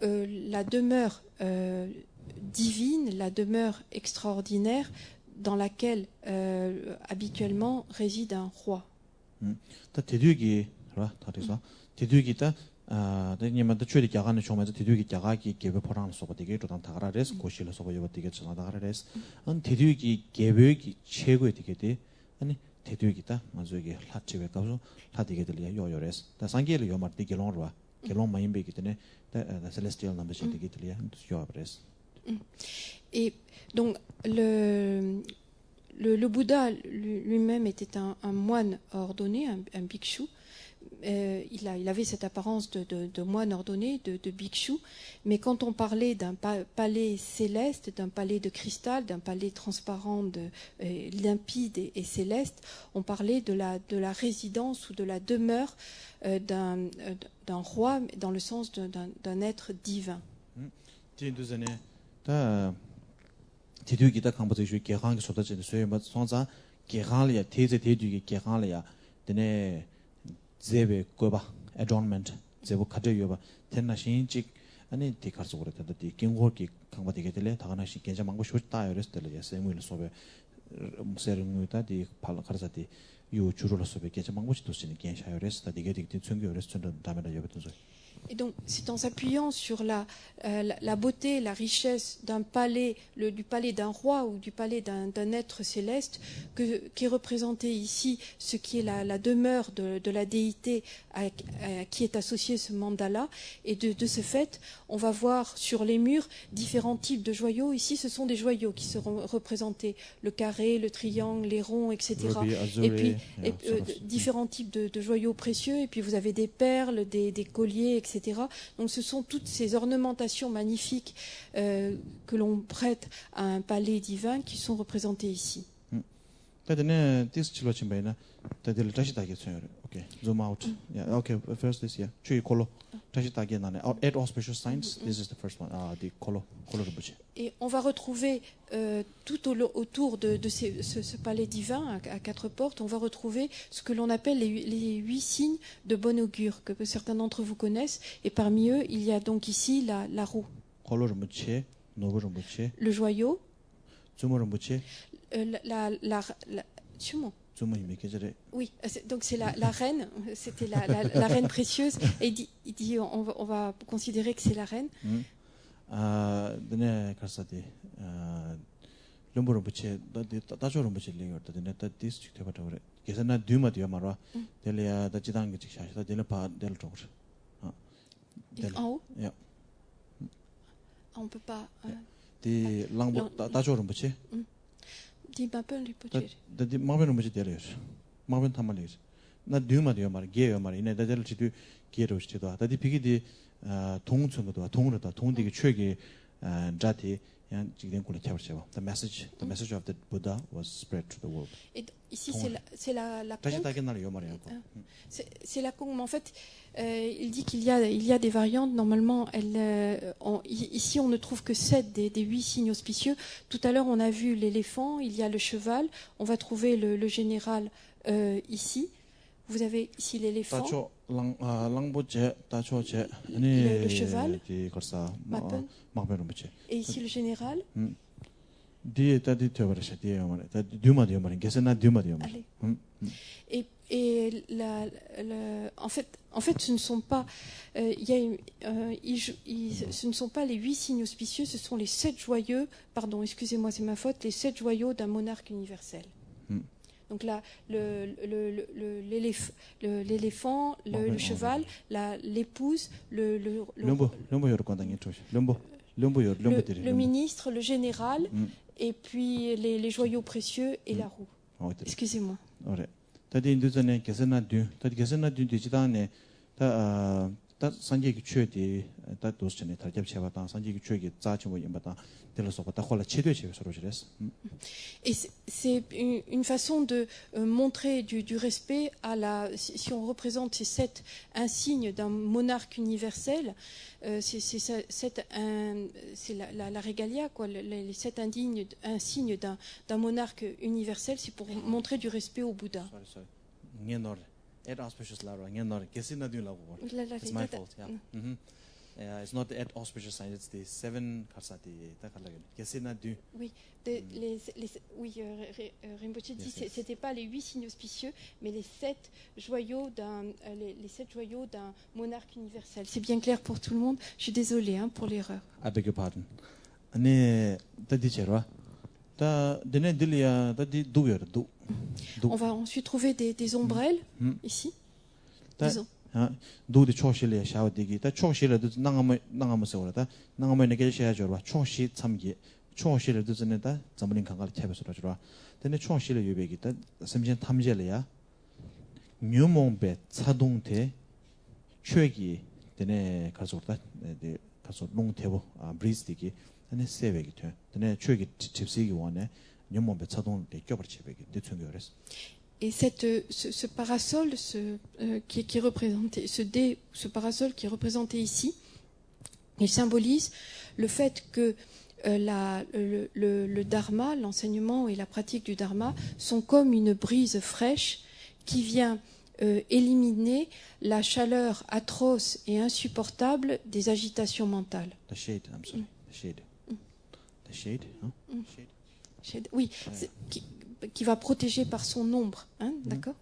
la demeure divine, la demeure extraordinaire dans laquelle habituellement réside un roi. 대두기 알아? 다돼서 대두기다 대님한테 최대 자가는 좀에서 대두기 자가기 개별 포랑 속어 되게 또 다가라레스 고실로 속어 여버 되게 전화 다가라레스 안 대두기 개별이 최고의 되게 돼 아니 대두기다 맞아 이게 하치베 가서 다 되게 들려 요요레스 다 상계를 요말 되게 롱로와 결론 많이 베기 때문에 다 celestial number 되게 들려 요브레스. Et donc le Bouddha lui-même était un moine ordonné, un bhikshu. Il avait cette apparence de moine ordonné, de bhikshu. Mais quand on parlait d'un palais céleste, d'un palais de cristal, d'un palais transparent, limpide et céleste, on parlait de la résidence ou de la demeure d'un roi, dans le sens d'un être divin. 대두기다 강보서 주 개항이 쏟아지는 소유마 손자 개항이야 대제 대두기 개항이야 되네 제베 거바 adornment 제보 카드여바 텐나신직 아니 디카서 그랬다 디 긴고기 강바 되게 될래 다가나시 괜찮아 망고 쇼다 이랬을 때 세무일 소베 무세르무다 디 팔카르사디 요 주로로 소베 괜찮아 망고시 도시는 괜찮아요랬다 되게 되게 충격요랬을 때 다음에 여기도 Et donc, c'est en s'appuyant sur la beauté, la richesse d'un palais, du palais d'un roi ou du palais d'un être céleste, qui est représenté ici, ce qui est la demeure de la déité à qui est associé ce mandala. Et de ce fait, on va voir sur les murs différents types de joyaux. Ici, ce sont des joyaux qui seront représentés, le carré, le triangle, les ronds, etc. Et puis, différents types de joyaux précieux. Et puis, vous avez des perles, des colliers, etc. Donc ce sont toutes ces ornementations magnifiques que l'on prête à un palais divin qui sont représentées ici. Okay, zoom out. Yeah, okay, first this, yeah. Chui kolo. Tashi tagi nane. Eight auspicious signs. This is the first one. The kolo rinpoche. Et on va retrouver tout autour de ce palais divin à quatre portes, on va retrouver ce que l'on appelle les 8 signes de bon augure, que certains d'entre vous connaissent. Et parmi eux, il y a donc ici la roue, Kolo rinpoche, nobu rinpoche, le joyau, zumo rinpoche, Chumo. zumo hime kejere. Oui, donc c'est la reine, c'était la reine précieuse. Et il dit on va considérer que c'est la reine. Dene karsati lumbu rinpoche, dajo rinpoche lingo, dene da district te patawre. Kesana duma diya marwa, dele ya da jidang chik shashi, da dele pa del tawre. En haut? Yeah. Ah, on peut pas. Di langbo dajo rinpoche. Dis un peu les potiers. Da di maben rinpoche dele yos. Maben tamal yos. Na duma diya mar, ge yo mar, ine da dele chidu ge ro chidu. Da di pigi di 동층도 동으로다 동되게 최기 자티 양 지금 꼴에 잡으셔. The message of the Buddha was spread to the world. Et ici c'est la 다시 다게 날 요말이야. c'est la conque, mais en fait il dit qu'il y a des variantes. Normalement ici on ne trouve que 7 des 8 signes auspicieux. Tout à l'heure on a vu l'éléphant, il y a le cheval, on va trouver le général ici. Vous avez ici l'éléphant. Le cheval. Et ici le général. Et en fait, ce ne sont pas, ce ne sont pas les 8 signes auspicieux, ce sont les 7 joyeux. Pardon, excusez-moi, c'est ma faute. Les 7 joyaux d'un monarque universel. Donc là, l'éléphant, le cheval, l'épouse, le ministre, le général, et puis les joyaux précieux et la roue. Excusez-moi. Et c'est une façon de montrer du respect si on représente ces 7 insignes d'un monarque universel, c'est la régalia, quoi, les 7 insignes d'un monarque universel, c'est pour montrer du respect au Bouddha. Eight auspicious law, it's my fault. Yeah. It's not the 8 auspicious signs, it's the 7 karsati. Oui, Rinpoche dit que c'était pas les 8 signes auspicieux, mais les 7 joyaux d'un monarque universel. C'est bien clair pour tout le monde. Je suis désolée pour l'erreur. I beg your pardon. On va ensuite trouver des ombrelles ici. 도디 초실에 샤오디기 다 초실에도 나가면 세워라 나가면 내게 셔야죠 봐 초시 참기 초실에도 전에다 전문인 강가를 탭에서 줘라 근데 초실에 유백이 다 섬진 탐제래야 묘몽배 차동대 최기 되네 가서다 네 가서 농태보 브리스디기 근데 세백이 돼 근데 최기 집시기 원에 묘몽배 차동대 껴버 집백이 대충이었어. Et ce parasol qui est représenté, ce parasol qui est représenté ici, il symbolise le fait que le dharma, l'enseignement et la pratique du dharma sont comme une brise fraîche qui vient éliminer la chaleur atroce et insupportable des agitations mentales. The shade, I'm sorry. The shade. The shade, huh? Shade, oui, qui va protéger par son ombre, d'accord?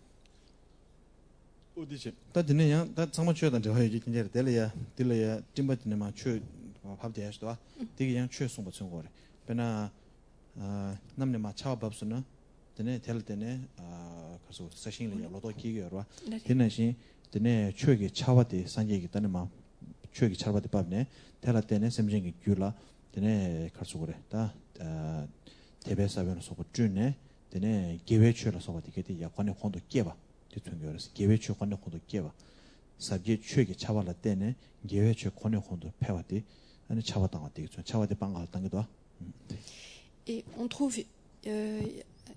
되네 계획처럼 되게 약관의 혼도 깨봐 대통령이라서 계획처 관의 혼도 깨봐 사기 최게 차발라 때네 계획처 관의 혼도 패와디 아니 차바당 어디 좀 차바디 방갈 당기도. Et on trouve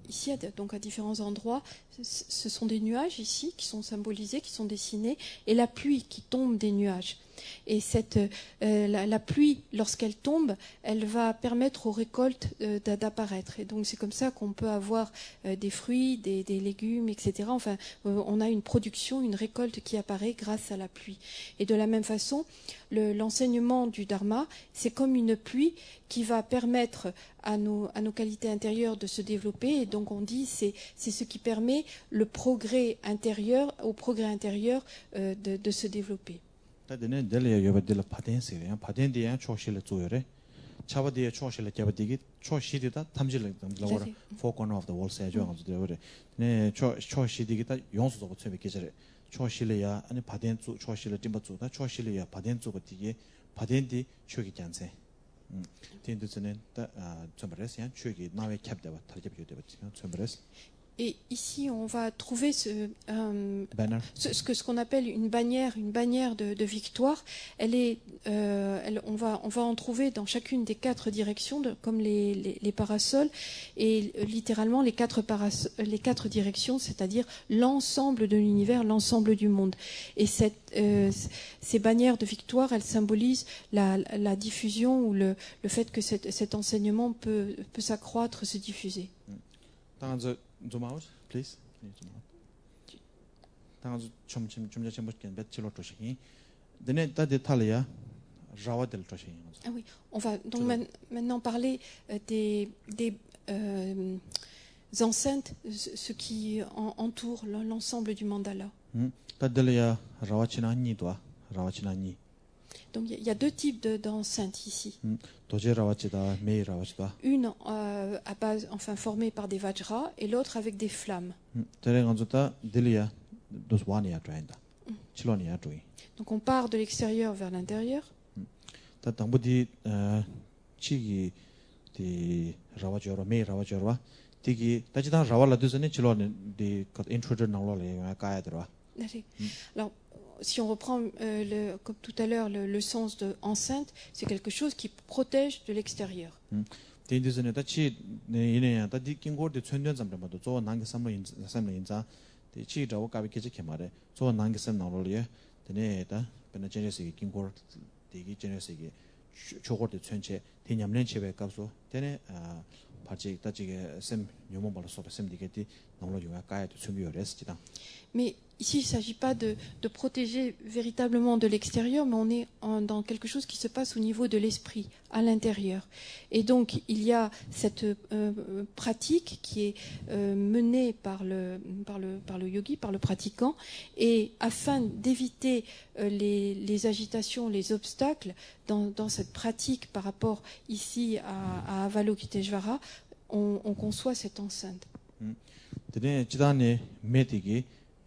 ici, donc à différents endroits, ce sont des nuages ici qui sont symbolisés, qui sont dessinés, et la pluie qui tombe des nuages. Et la pluie, lorsqu'elle tombe, elle va permettre aux récoltes d'apparaître. Et donc c'est comme ça qu'on peut avoir des fruits, des légumes, etc. Enfin, on a une production, une récolte qui apparaît grâce à la pluie. Et de la même façon, l'enseignement du Dharma, c'est comme une pluie qui va permettre à nos qualités intérieures de se développer. Et donc on dit c'est ce qui permet au progrès intérieur de se développer. 다데네 델레 여버들 파텐스야 파텐디야 초실을 조여래 차바디에 초실을 잡디기 초시디다 탐질을 담라고 four corner of the world 세죠 가지고 되어래 네 초시디기다 용수도 처음에 계절에 초실이야 아니 파텐주 초실을 찜버주다 초실이야 파텐주가 뒤에 파텐디 추기 잔세 텐드스는 다 첨버레스야 추기 나외 캡데바 탈geb죠 되버 첨버레스. Et ici, on va trouver ce qu'on appelle une bannière de victoire. On va en trouver dans chacune des 4 directions, comme les parasols, et littéralement les quatre directions, c'est-à-dire l'ensemble de l'univers, l'ensemble du monde. Et ces bannières de victoire, elles symbolisent la diffusion ou le fait que cet enseignement peut s'accroître, se diffuser. Zoom out, please. 당아주 좀 몇킬로 도시기. 데네 다데 탈이야. 라와델 도시. Ah oui, on va donc maintenant parler des enceintes, ce qui entoure l'ensemble du mandala. 다델이야 라와치나니도 라와치나니. Donc il y a 2 types d'enceintes ici. Une formée par des vajras et l'autre avec des flammes. Donc on part de l'extérieur vers l'intérieur. Alors, si on reprend comme tout à l'heure le sens de enceinte, c'est quelque chose qui protège de l'extérieur. Mais ici, il ne s'agit pas de protéger véritablement de l'extérieur, mais on est dans quelque chose qui se passe au niveau de l'esprit, à l'intérieur. Et donc, il y a cette pratique qui est menée par le yogi, par le pratiquant, et afin d'éviter les agitations, les obstacles dans cette pratique par rapport ici à Avalokiteshvara, on conçoit cette enceinte.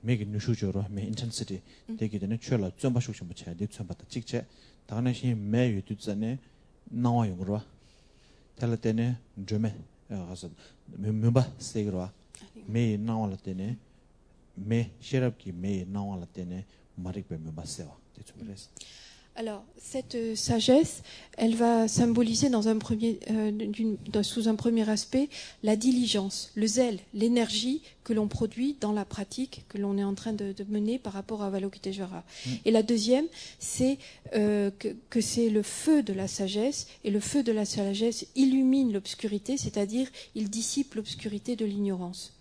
make nushujoro me intensity 되게 되는 최라 좀 봐주고 좀 쳐야 돼. 좀 봤다. 직체 당연히 매유 듣자네 나와요. 그러. 될 때는 좀에 가서 멤버 세그러. 매 나올 때는 매 셰럽기 매 나올 때는 마릭베 멤버 세와. 좀 그래서. Alors, cette sagesse, elle va symboliser sous un premier aspect la diligence, le zèle, l'énergie que l'on produit dans la pratique que l'on est en train de mener par rapport à Avalokiteshvara. Et la deuxième, c'est que c'est le feu de la sagesse, et le feu de la sagesse illumine l'obscurité, c'est-à-dire il dissipe l'obscurité de l'ignorance.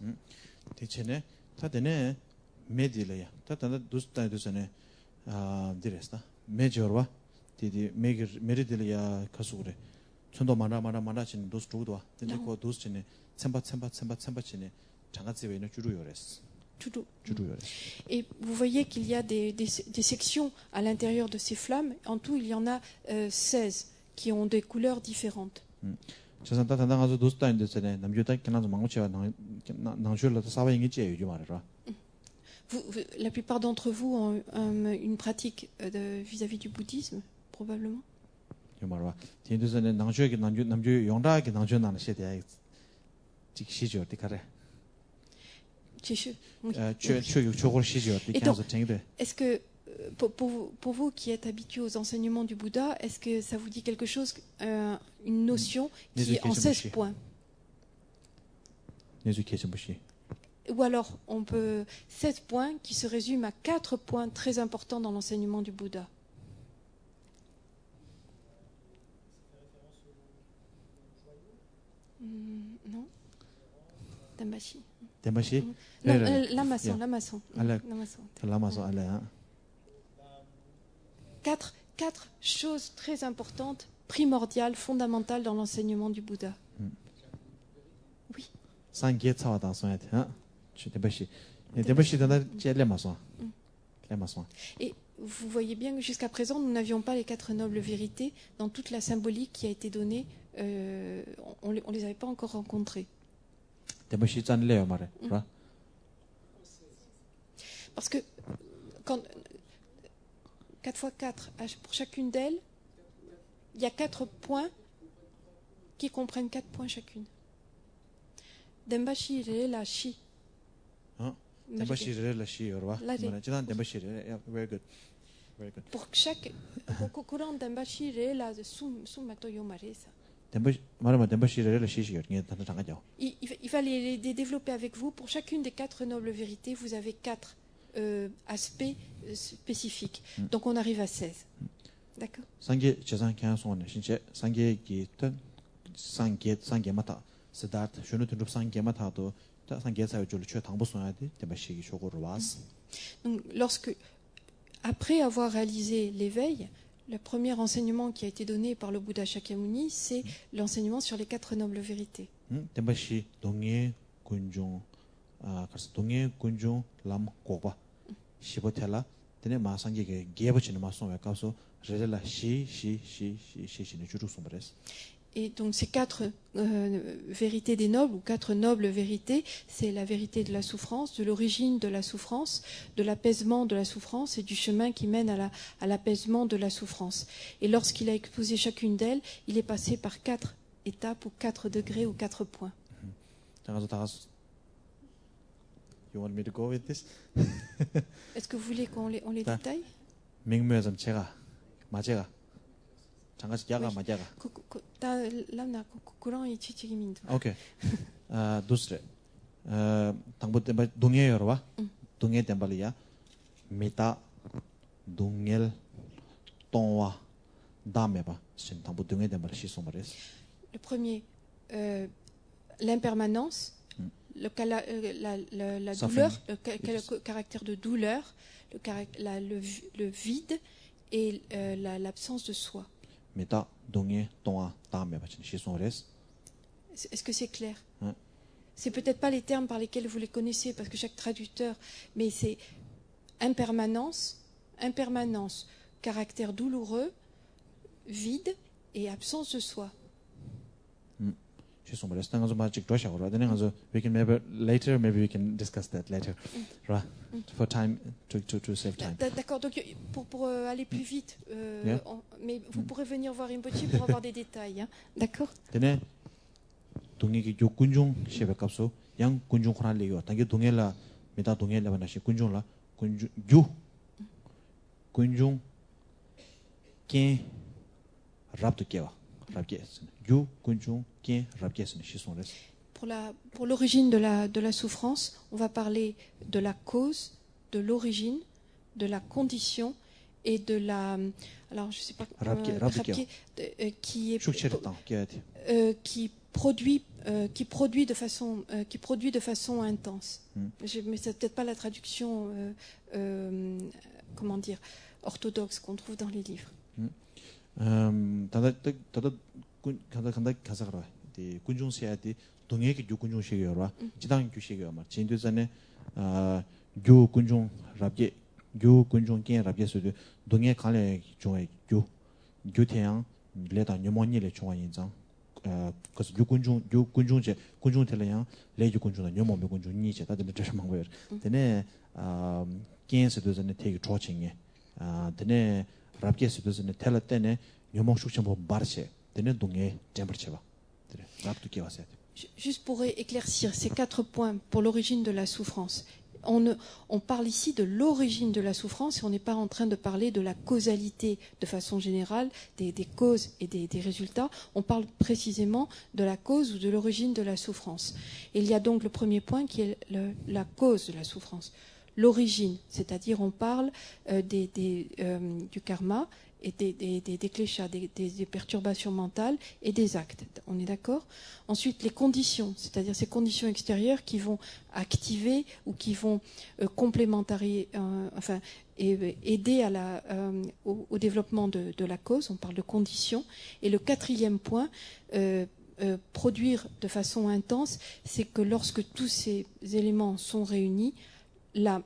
메저와 디디 메리딜이야 가수그래 전도 마라진 도스 주도와 근데 그 도스진에 첨바진에 장가집에는 주루요레스 주루요레스. Et vous voyez qu'il y a des sections à l'intérieur de ces flammes. En tout, il y en a 16 qui ont des couleurs différentes. 저산다 단당아서 도스타인데서네 남주다 견나서 망고치와 낭줄라도 사바잉이지 요즘 말이라. La plupart d'entre vous ont une pratique vis-à-vis du bouddhisme, probablement. Est-ce que pour vous qui êtes habitués aux enseignements du Bouddha, est-ce que ça vous dit quelque chose, une notion qui est en 16 points? 내주 계신 것이 Ou alors, on peut 7 points qui se résument à 4 points très importants dans l'enseignement du Bouddha. Non. Dambashi. 대마시 Non, Lamaçon, Lamaçon. 알라 Lamaçon. 라마서 알라 4 choses très importantes, primordiales, fondamentales dans l'enseignement du Bouddha. Oui. 상계 차와다 소야 돼. 대마시 대마시 단다 제레마서 레마서 Et vous voyez bien que jusqu'à présent, nous n'avions pas les 4 nobles vérités dans toute la symbolique qui a été donnée. On ne les avait pas encore rencontrées. 대마시 짠래요 말해. 그래? Parce que quand 4 fois 4, pour chacune d'elles, il y a 4 points qui comprennent 4 points chacune. Dembashi re la shi. 대마시를 라시 여러와. 말해. 지난 대마시를 very good. Very good. Pour chaque courant Dembashi re la sumato yomaresa. 대마시 말하면 대마시를 라시시요. 이게 단다 장가죠. Il va les développer avec vous. Pour chacune des 4 nobles vérités, vous avez 4 aspects spécifiques. Donc on arrive à 16. D'accord? 상계 재산 개선은 신체 상계 기탄 상계 마타 스타트 슈노 튼룹 상계 마타도 상계 사회 줄을 최 당부 써야 돼. 대마시기 쇼고로 와스. Donc après avoir réalisé l'éveil, le premier enseignement qui a été donné par le Bouddha Shakyamuni, c'est l'enseignement sur les 4 nobles vérités. 대마시 동해 군중 그래서 동해 군중 람 고바 시보텔라 되네 마상계게 개버치는 마송에 가서 레벨라 시시시시시는 주로 숨버렸어. Et donc ces 4 vérités des nobles, ou 4 nobles vérités, c'est la vérité de la souffrance, de l'origine de la souffrance, de l'apaisement de la souffrance et du chemin qui mène à l'apaisement de la souffrance. Et lorsqu'il a exposé chacune d'elles, il est passé par 4 étapes ou 4 degrés ou 4 points. You want me to go with this? Est-ce que vous voulez qu'on les détaille? 맹묘에서 제가 맞아가 장가지 야가 맞아가. 오케이. दूसरे 당부 때 동해 여러와 동해 템발이야 메타 동엘 동와 다음에 봐 신 당부 동해 템발 시소 말했어. Le premier, l'impermanence, la douleur, le caractère de douleur, le vide et l'absence de soi. 메타 동해 동와 다음에 봐 시소 말했어. Est-ce que c'est clair? C'est peut-être pas les termes par lesquels vous les connaissez, parce que chaque traducteur, mais c'est impermanence, caractère douloureux, vide et absence de soi. 시소 말했어. 당가서 마직 러시아로 되는 가서 we can maybe later maybe we can discuss that later. Right? For time to save time. D'accord. Donc pour aller plus vite, mais vous pourrez venir voir Rinpoche pour avoir des détails. Hein? D'accord? 되네. 동해기 요 군중 시백값소 양 군중 호란리요 당게 동해라 메다 동해라 바나시 군중라 군중 요 군중 께 랍도 깨와 랍게 요 군중 께 랍게스는 시송레스. Pour l'origine de la souffrance, on va parler de la cause, de l'origine, de la condition et de la, alors je sais pas, qui produit de façon intense. Mais c'est peut-être pas la traduction, comment dire, orthodoxe qu'on trouve dans les livres. 동해기 육군중식이어라 지당 규식이어 말 진도전에 교군중 랍게 교군중께 랍게서도 동해 관례 중에 교태양 레다 녀모니를 중앙인장 그래서 육군중제 군중텔량 레주군중의 녀모미 군중이제 다들 저만 거예요. 근데 겐스도전에 되게 조칭에 근데 랍게서도전에 텔 때네 녀모숙청 뭐 바르세 근데 동해 잼버체바 랍도 깨왔어요. Juste pour éclaircir ces 4 points pour l'origine de la souffrance. on parle ici de l'origine de la souffrance et on n'est pas en train de parler de la causalité de façon générale, des causes et des résultats. On parle précisément de la cause ou de l'origine de la souffrance. Et il y a donc le premier point qui est la cause de la souffrance. L'origine, c'est-à-dire on parle du karma et des kleshas, des perturbations mentales et des actes. On est d'accord? Ensuite, les conditions, c'est-à-dire ces conditions extérieures qui vont activer ou qui vont complémentariser, aider au développement de la cause. On parle de conditions. Et le quatrième point, produire de façon intense, c'est que lorsque tous ces éléments sont réunis, la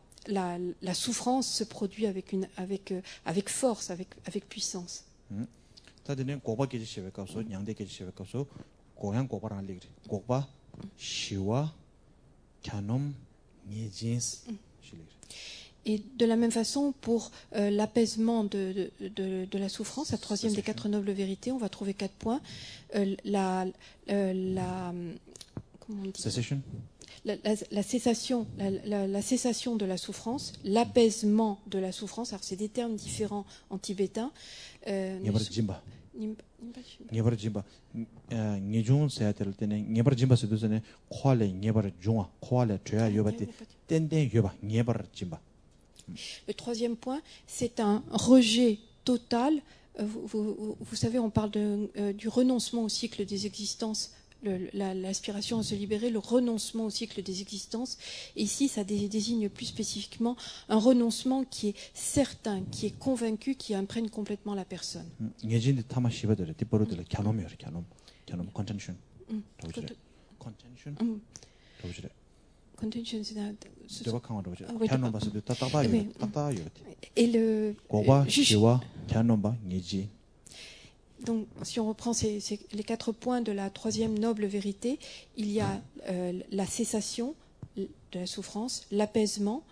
souffrance se produit avec force, avec puissance. 다들 고바 계지 시베값소 양대 계지 시베값소 고향 고바랑 리그리 고바 시와 캬놈 니진스 실리그리. Et de la même façon, pour l'apaisement de la souffrance, la troisième des quatre nobles vérités, on va trouver 4 points. Comment on dit? Cessation. La cessation de la souffrance, l'apaisement de la souffrance. Alors c'est des termes différents en tibétain. Nyebarjimba. Nyebarjimba. Nyejun seatel tene nyebarjimba sedusene khoale nyebarjunga khoale tya yobati tenden yoba nyebarjimba. Le troisième point, c'est un rejet total. Vous savez, on parle du renoncement au cycle des existences. L'aspiration à se libérer, le renoncement au cycle des existences. Et ici, ça désigne plus spécifiquement un renoncement qui est certain, qui est convaincu, qui imprègne complètement la personne. Contention, c'est et donc, si on reprend les 4 points de la troisième noble vérité, il y a la cessation de la souffrance, l'apaisement.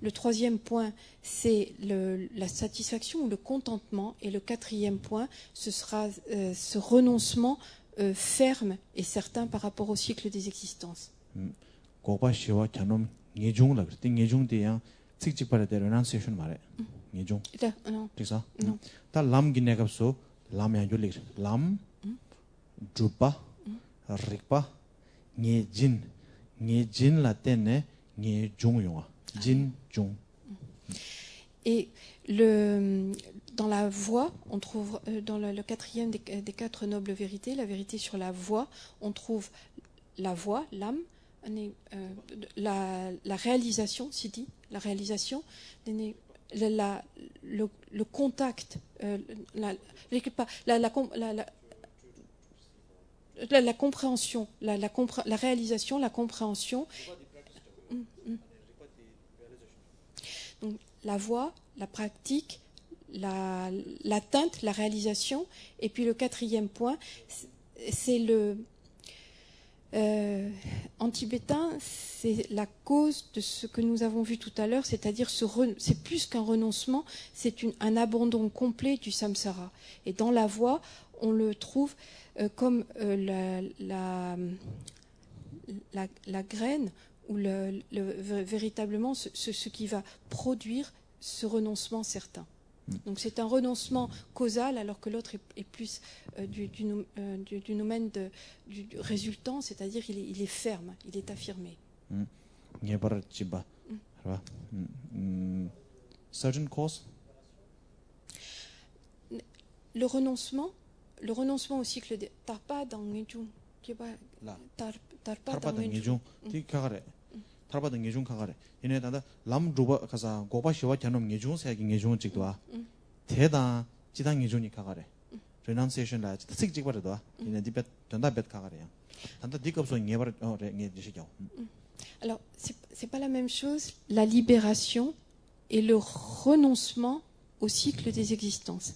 Le troisième point, c'est la satisfaction ou le contentement. Et le quatrième point, ce sera ce renoncement ferme et certain par rapport au cycle des existences. 람야 줄릭 람 주파 릭파 녜진 라테네 녜중용아 진중. Et dans la voie, on trouve dans le quatrième des 4 nobles vérités, la vérité sur la voie, on trouve la voie, l'âme, la réalisation, Sidi, la réalisation, le contact, la compréhension, la réalisation, la compréhension. Donc, la voie, la pratique, l'atteinte, la réalisation. Et puis le quatrième point, c'est en tibétain, c'est la cause de ce que nous avons vu tout à l'heure, c'est-à-dire c'est plus qu'un renoncement, c'est un abandon complet du samsara. Et dans la voie, on le trouve comme la graine ou véritablement ce qui va produire ce renoncement certain. Donc c'est un renoncement causal alors que l'autre est plus du domaine du résultant, c'est-à-dire il est ferme, il est affirmé. Certain cause. Le renoncement au cycle de tarpa dans Ngejung, tarpa dans Ngejung. tarpa da ngejung kagare ine da lam ruba kaza goba shiwa kyanom ngejung sa ngejung chigwa 대다 지당 ngejung kagare renunciation la tsik jig bar do ine dibet tonda bet kagare ya tanda dikopso ngebar nge dishigyo. Alors c'est pas la même chose la libération et le renoncement au cycle des existences.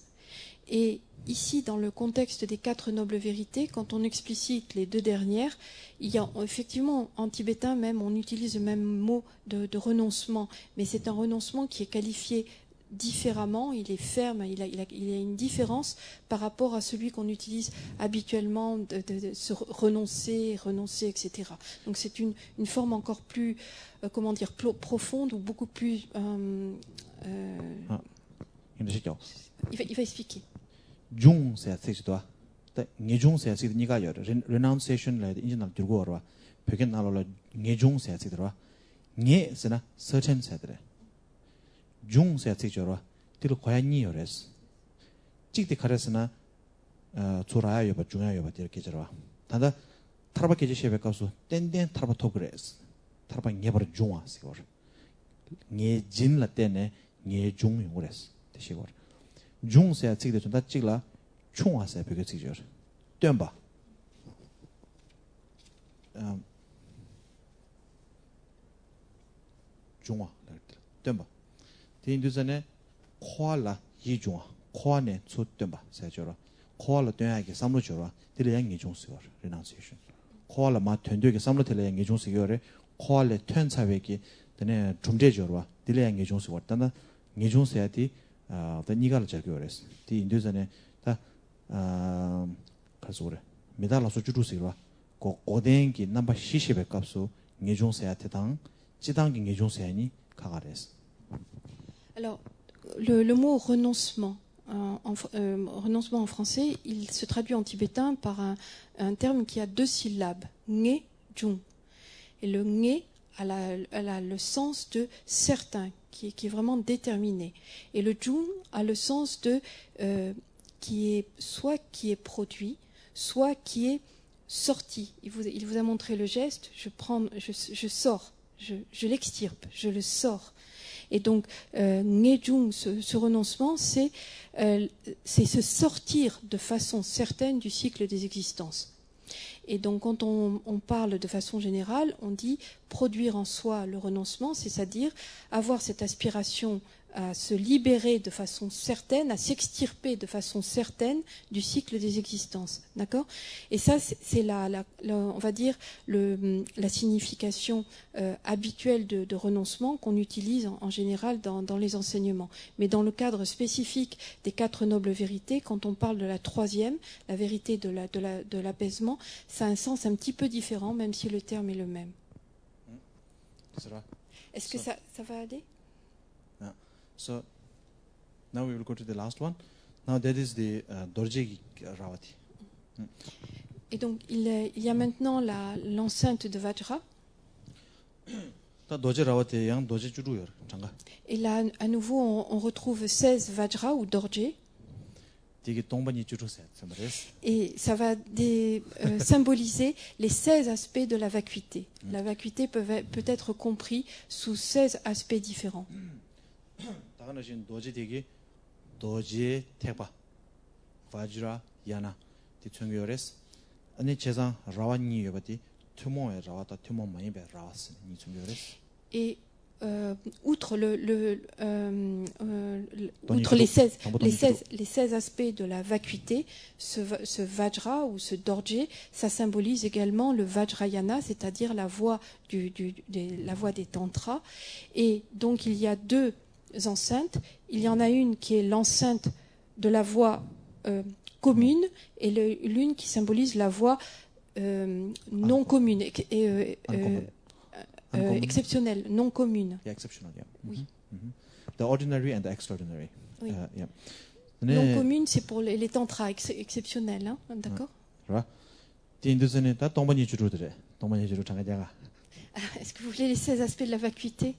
Et ici, dans le contexte des 4 nobles vérités, quand on explicite les 2 dernières, il y a effectivement, en tibétain même, on utilise le même mot de renoncement, mais c'est un renoncement qui est qualifié différemment, il est ferme, il y a une différence par rapport à celui qu'on utilise habituellement de se renoncer, etc. Donc c'est une forme encore plus, comment dire, profonde ou beaucoup plus... il va expliquer. 중 세야식도 녜중 세야식 니가 여 renunciation 라 인진al 들고 와라 벽에 나로라 녜중 세야식들어 녜스나 certain 세들에 중 세야식저러 뒤로 고양이 요레스 찍디 카레스나 조라야 여바 중야 여바 이렇게 저러 단다 타라바 계제시에 백가수 땡땡 타라바 토그레스 타라바 녜버 중아 시고 녜진 라테네 녜중 요레스 되시고 중 세야식데 좀다 찍라 총화세 벽에 찍죠. 땜바. 중화. 땜바. 대인도전에 코알라 이중화. 코안에 초 땜바. 세죠라. 코알라 땜하게 삼로 줘라. 들려양 이중수요. renunciation. 코알라 마 된되게 삼로 들려양 이중수요래. 코알레 텐사베기 되네 좀제줘라. 들려양 이중수 왔다나 이중수야디 더 니가를 적요래스. 대인도전에 그래서 그래. 메달라서 주루시라. 고den기 넘버 70의 값수 녜종세한테당 지당기 녜종세니 가가레스. Alors le mot renoncement renoncement en français, il se traduit en tibétain par un terme qui a 2 syllabes, nge jung. Et le nge a le sens de certain, qui est vraiment déterminé. Et le jung a le sens de qui est produit, soit qui est sorti. Il vous a montré le geste, je sors, je l'extirpe, je le sors. Et donc, Ngejung, ce renoncement, c'est se sortir de façon certaine du cycle des existences. Et donc, quand on parle de façon générale, on dit produire en soi le renoncement, c'est-à-dire avoir cette aspiration à se libérer de façon certaine, à s'extirper de façon certaine du cycle des existences. D'accord ? Et ça, c'est on va dire, la signification habituelle de renoncement qu'on utilise en général dans les enseignements. Mais dans le cadre spécifique des 4 nobles vérités, quand on parle de la 3e, la vérité de l'apaisement, ça a un sens un petit peu différent, même si le terme est le même. Est-ce que ça va aller ? So now we will go to the last one. Now that is the Dorje Ravati. Et donc il y a maintenant l'enceinte de Vajra. Et là à nouveau on retrouve 16 Vajra ou Dorje. Et ça va symboliser les 16 aspects de la vacuité. La vacuité peut être compris sous 16 aspects différents. 다가나신 도지되기 도지의 태바 바지라 야나 디청요레스 아니 제상 라완니 여바디 투모에 라와다 투모 많이 배 라와스 니 청요레스 et outre outre les 16 aspects de la vacuité, ce Vajra ou ce Dorje, ça symbolise également le Vajrayana, c'est-à-dire la voie des tantras. Et donc il y a 2 enceintes. Il y en a une qui est l'enceinte de la voie commune et l'une qui symbolise la voie non commune et exceptionnelle, non commune. Yeah, exceptional, yeah. Oui. The ordinary and the extraordinary. Oui. Yeah. Non commune, c'est pour les tantras exceptionnels, hein, d'accord? Est-ce que vous voulez les 16 aspects de la vacuité?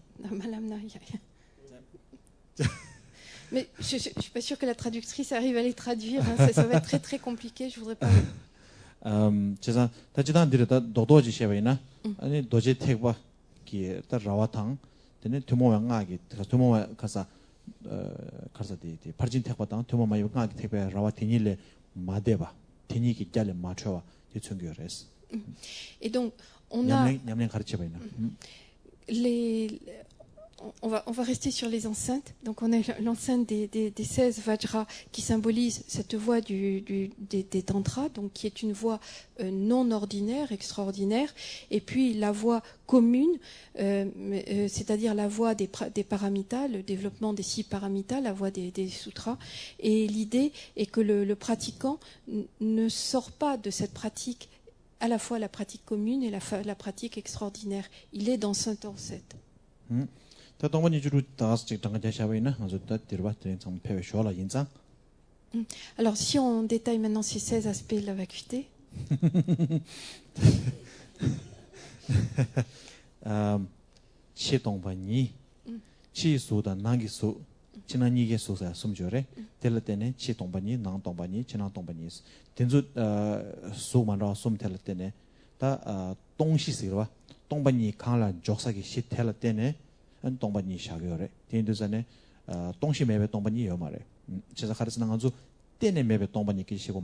Mais je ne suis pas sûre que la traductrice arrive à les traduire. Hein. Ça va être très très compliqué. Je voudrais pas. 제가 다지단 드렸다 도도지 쉐바이나 아니 도제 택바 기 라와탕 되네 투모왕하게 투모 가서 가서디 파진 택바당 투모 마이 왕하게 택바 라와티니레 마데바 티니기 잘레 마초와 디청교레스. Et donc on a on va rester sur les enceintes. Donc on a l'enceinte des 16 Vajra qui symbolise cette voie des tantras, donc qui est une voie non ordinaire, extraordinaire, et puis la voie commune, c'est-à-dire la voie des paramitas, le développement des 6 paramitas, la voie des sutras. Et l'idée est que le pratiquant ne sort pas de cette pratique, à la fois la pratique commune et la pratique extraordinaire. Il est dans cet ancêtre. Alors, si on détaille maintenant ces 16 aspects de la vacuité.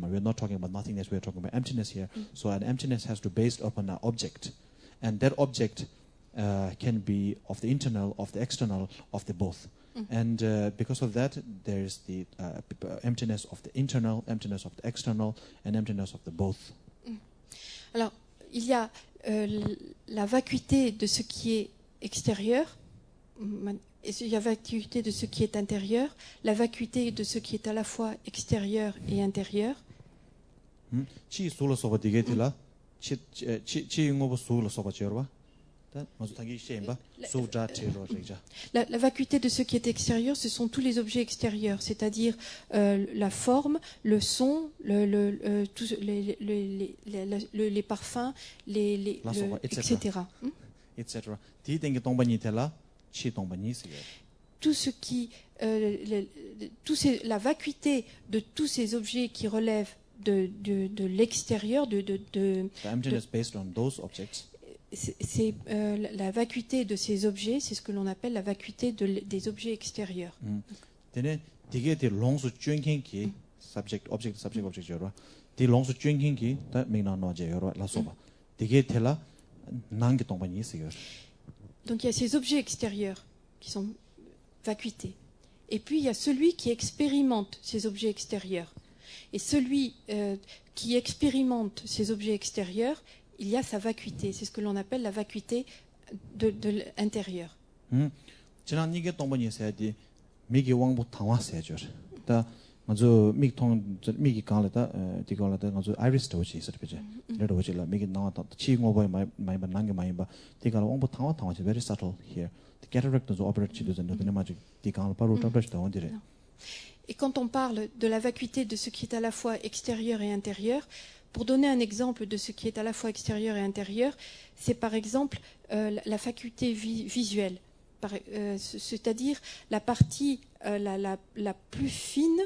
We're not talking about nothingness, we're talking about emptiness here. So an emptiness has to be based upon an object. And that object can be of the internal, of the external, of the both. And because of that, there is the emptiness of the internal, emptiness of the external, and emptiness of the both. Alors, il y a la vacuité de ce qui est extérieur, et il y a la vacuité de ce qui est intérieur, la vacuité de ce qui est à la fois extérieur et intérieur. La vacuité de ce qui est extérieur, ce sont tous les objets extérieurs, c'est-à-dire la forme, le son, les parfums, etc. Tout ce qui, la vacuité de tous ces objets qui relèvent de l'extérieur, c'est la vacuité de ces objets, c'est ce que l'on appelle la vacuité des objets extérieurs. Donc il y a ces objets extérieurs qui sont vacuités. Et puis il y a celui qui expérimente ces objets extérieurs. Et celui qui expérimente ces objets extérieurs, il y a sa vacuité. C'est ce que l'on appelle la vacuité de l'intérieur. 먼저 미기 강라다 디고라다 먼저 아이리스 도치 있었죠. 내가 보질라 미기 나왔다. 치고보에 많이 만난 많이 봐. 디가 왕부 타와 very subtle here. The cataract does operate to the nothing magic. 디가 바로 touch down dire. Et quand on parle de la vacuité de ce qui est à la fois extérieur et intérieur, pour donner un exemple de ce qui est à la fois extérieur et intérieur, c'est par exemple la faculté visuelle, c'est-à-dire la partie la plus fine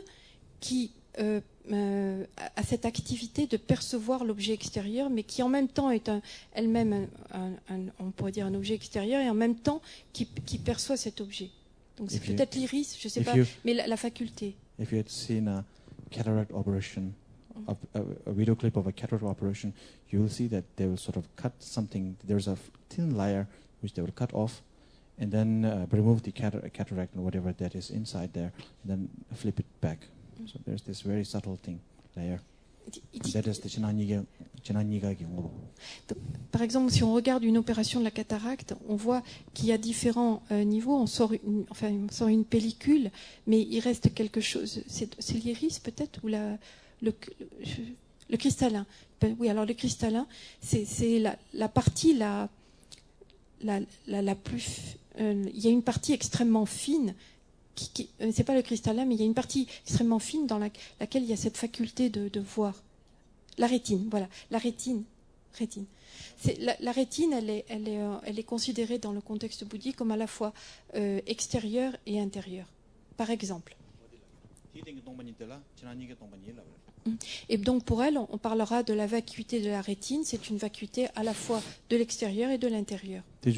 qui a cette activité de percevoir l'objet extérieur, mais qui en même temps est elle-même, on pourrait dire un objet extérieur, et en même temps qui perçoit cet objet. Donc c'est peut-être l'iris, je ne sais pas, mais la faculté. If you had seen a cataract operation, a video clip of a cataract operation, you will see that they will sort of cut something. There's a thin layer which they will cut off, and then remove the cataract and whatever that is inside there, and then flip it back. So there's this very subtle thing layer. That is the Chinaniga. Par exemple, si on regarde une opération de la cataracte, on voit qu'il y a différents niveaux. On sort une pellicule, mais il reste quelque chose. C'est l'iris peut-être ou le cristallin. Oui, alors le cristallin, c'est la partie la plus. Il y a une partie extrêmement fine. C'est pas le cristallin, mais il y a une partie extrêmement fine dans laquelle il y a cette faculté de voir. La rétine, voilà, la rétine. La rétine, elle est considérée dans le contexte bouddhique comme à la fois extérieure et intérieure. Par exemple. Et donc pour elle, on parlera de la vacuité de la rétine. C'est une vacuité à la fois de l'extérieur et de l'intérieur. Et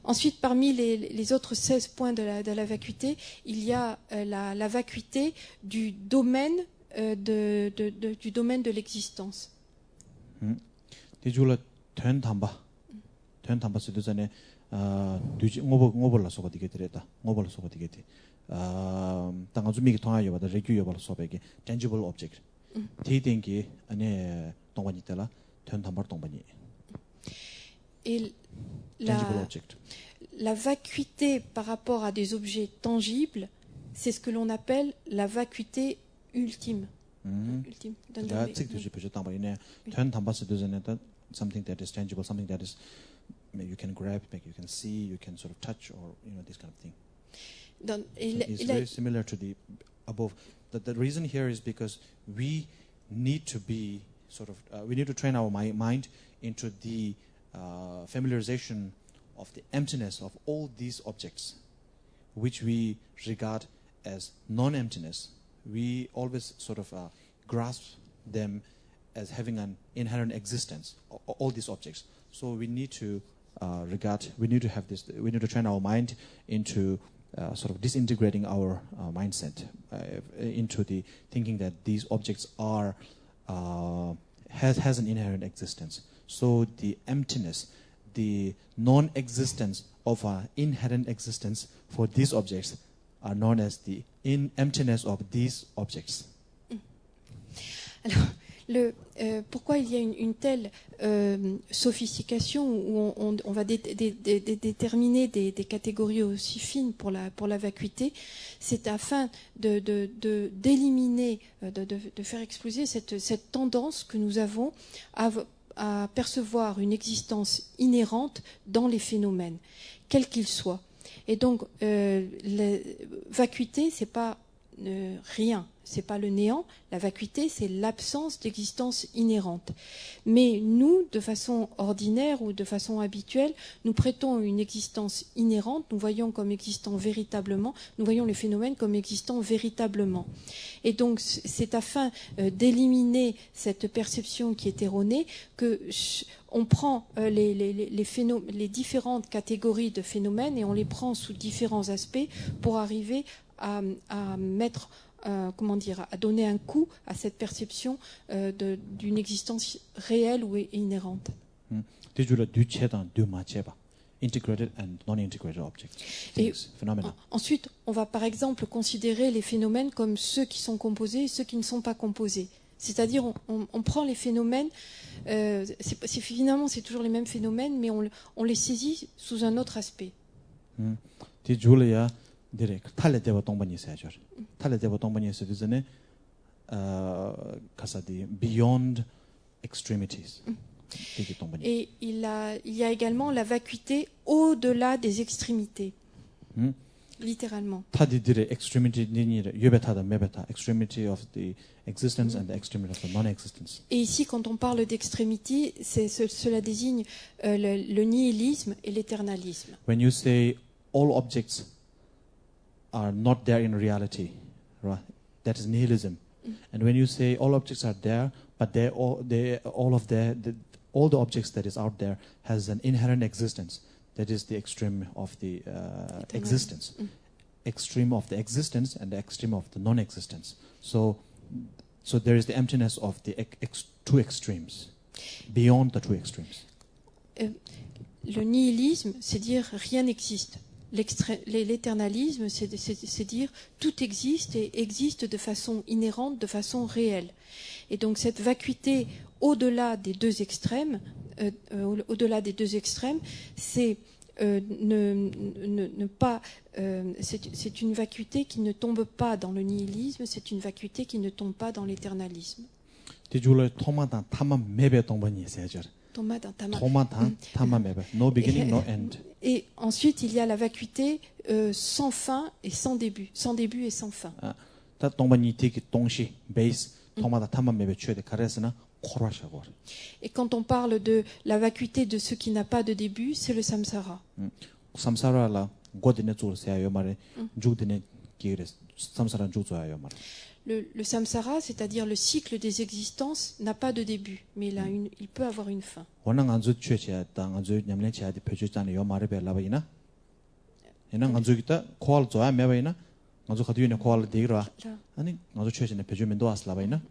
ensuite, parmi les autres 16 points de la vacuité, il y a la vacuité du domaine du domaine de l'existence. 디줄라 된 담바 쓰도 전에 뒤지 ngo볼 소가 되게 되다. ngo볼 소가 되게 돼. 당가 주미기 통하여 받아 레규여 볼 소백이 tangible object. 대den기 안에 동반이 있더라. 된 담바 동반이. Et tangible object. la vacuité par rapport à des objets tangibles, c'est ce que l'on appelle la vacuité ultime. Ultime. 야, 책도지 보죠. 담바이네. 된 담바 쓰도 전에 something that is tangible, something that is maybe you can grab, maybe you can see, you can sort of touch, or this kind of thing. It's very similar to the above. The reason here is because we need to be we need to train our mind into the familiarization of the emptiness of all these objects, which we regard as non-emptiness. We always sort of grasp them as having an inherent existence, all these objects. So we need to we need to train our mind into sort of disintegrating our mindset into the thinking that these objects are has an inherent existence. So the emptiness, the non-existence of our inherent existence for these objects are known as the emptiness of these objects. Alors, pourquoi il y a une telle sophistication où on va déterminer des catégories aussi fines pour la vacuité, c'est afin d'éliminer, de faire exploser cette tendance que nous avons à percevoir une existence inhérente dans les phénomènes, quels qu'ils soient. Et donc, la vacuité, c'est pas rien, c'est pas le néant. La vacuité, c'est l'absence d'existence inhérente. Mais nous, de façon ordinaire ou de façon habituelle, nous prêtons une existence inhérente, nous voyons comme existant véritablement, nous voyons les phénomènes comme existant véritablement. Et donc, c'est afin d'éliminer cette perception qui est erronée que on prend les différentes catégories de phénomènes et on les prend sous différents aspects pour arriver à mettre, à donner un coup à cette perception d'une existence réelle ou inhérente. Integrated and non-integrated objects, phenomena. Ensuite, on va par exemple considérer les phénomènes comme ceux qui sont composés et ceux qui ne sont pas composés. C'est-à-dire, on prend les phénomènes, finalement c'est toujours les mêmes phénomènes, mais on les saisit sous un autre aspect. direct 탈레데와 동반이 세죠. 탈레데와 동반이 세드전에 가사디 beyond extremities. Et il y a également la vacuité au-delà des extrémités. Littéralement. 타디들의 extremity 니니를 유베타다 메베타 extremity of the existence and the extremity of the non-existence. Et ici, quand on parle d'extrémité, cela désigne le nihilisme et l'éternalisme. When you say all objects are not there in reality, right? That is nihilism. And when you say all objects are there, but all the objects that is out there has an inherent existence. That is the extreme of the existence. Extreme of the existence and the extreme of the non-existence. So there is the emptiness of the two extremes, beyond the two extremes. Le nihilisme, c'est dire rien n'existe. L'éternalisme, c'est dire tout existe et existe de façon inhérente, de façon réelle. Et donc cette vacuité au-delà des deux extrêmes, c'est c'est une vacuité qui ne tombe pas dans le nihilisme, c'est une vacuité qui ne tombe pas dans l'éternalisme. No beginning, no end. Et ensuite, il y a la vacuité sans fin et sans début et sans fin. Et quand on parle de la vacuité de ce qui n'a pas de début, c'est le samsara. Le samsara, c'est-à-dire le cycle des existences, n'a pas de début, mais il peut avoir une fin. 아니 나도 최근에 배주면도 왔을라 봐이나.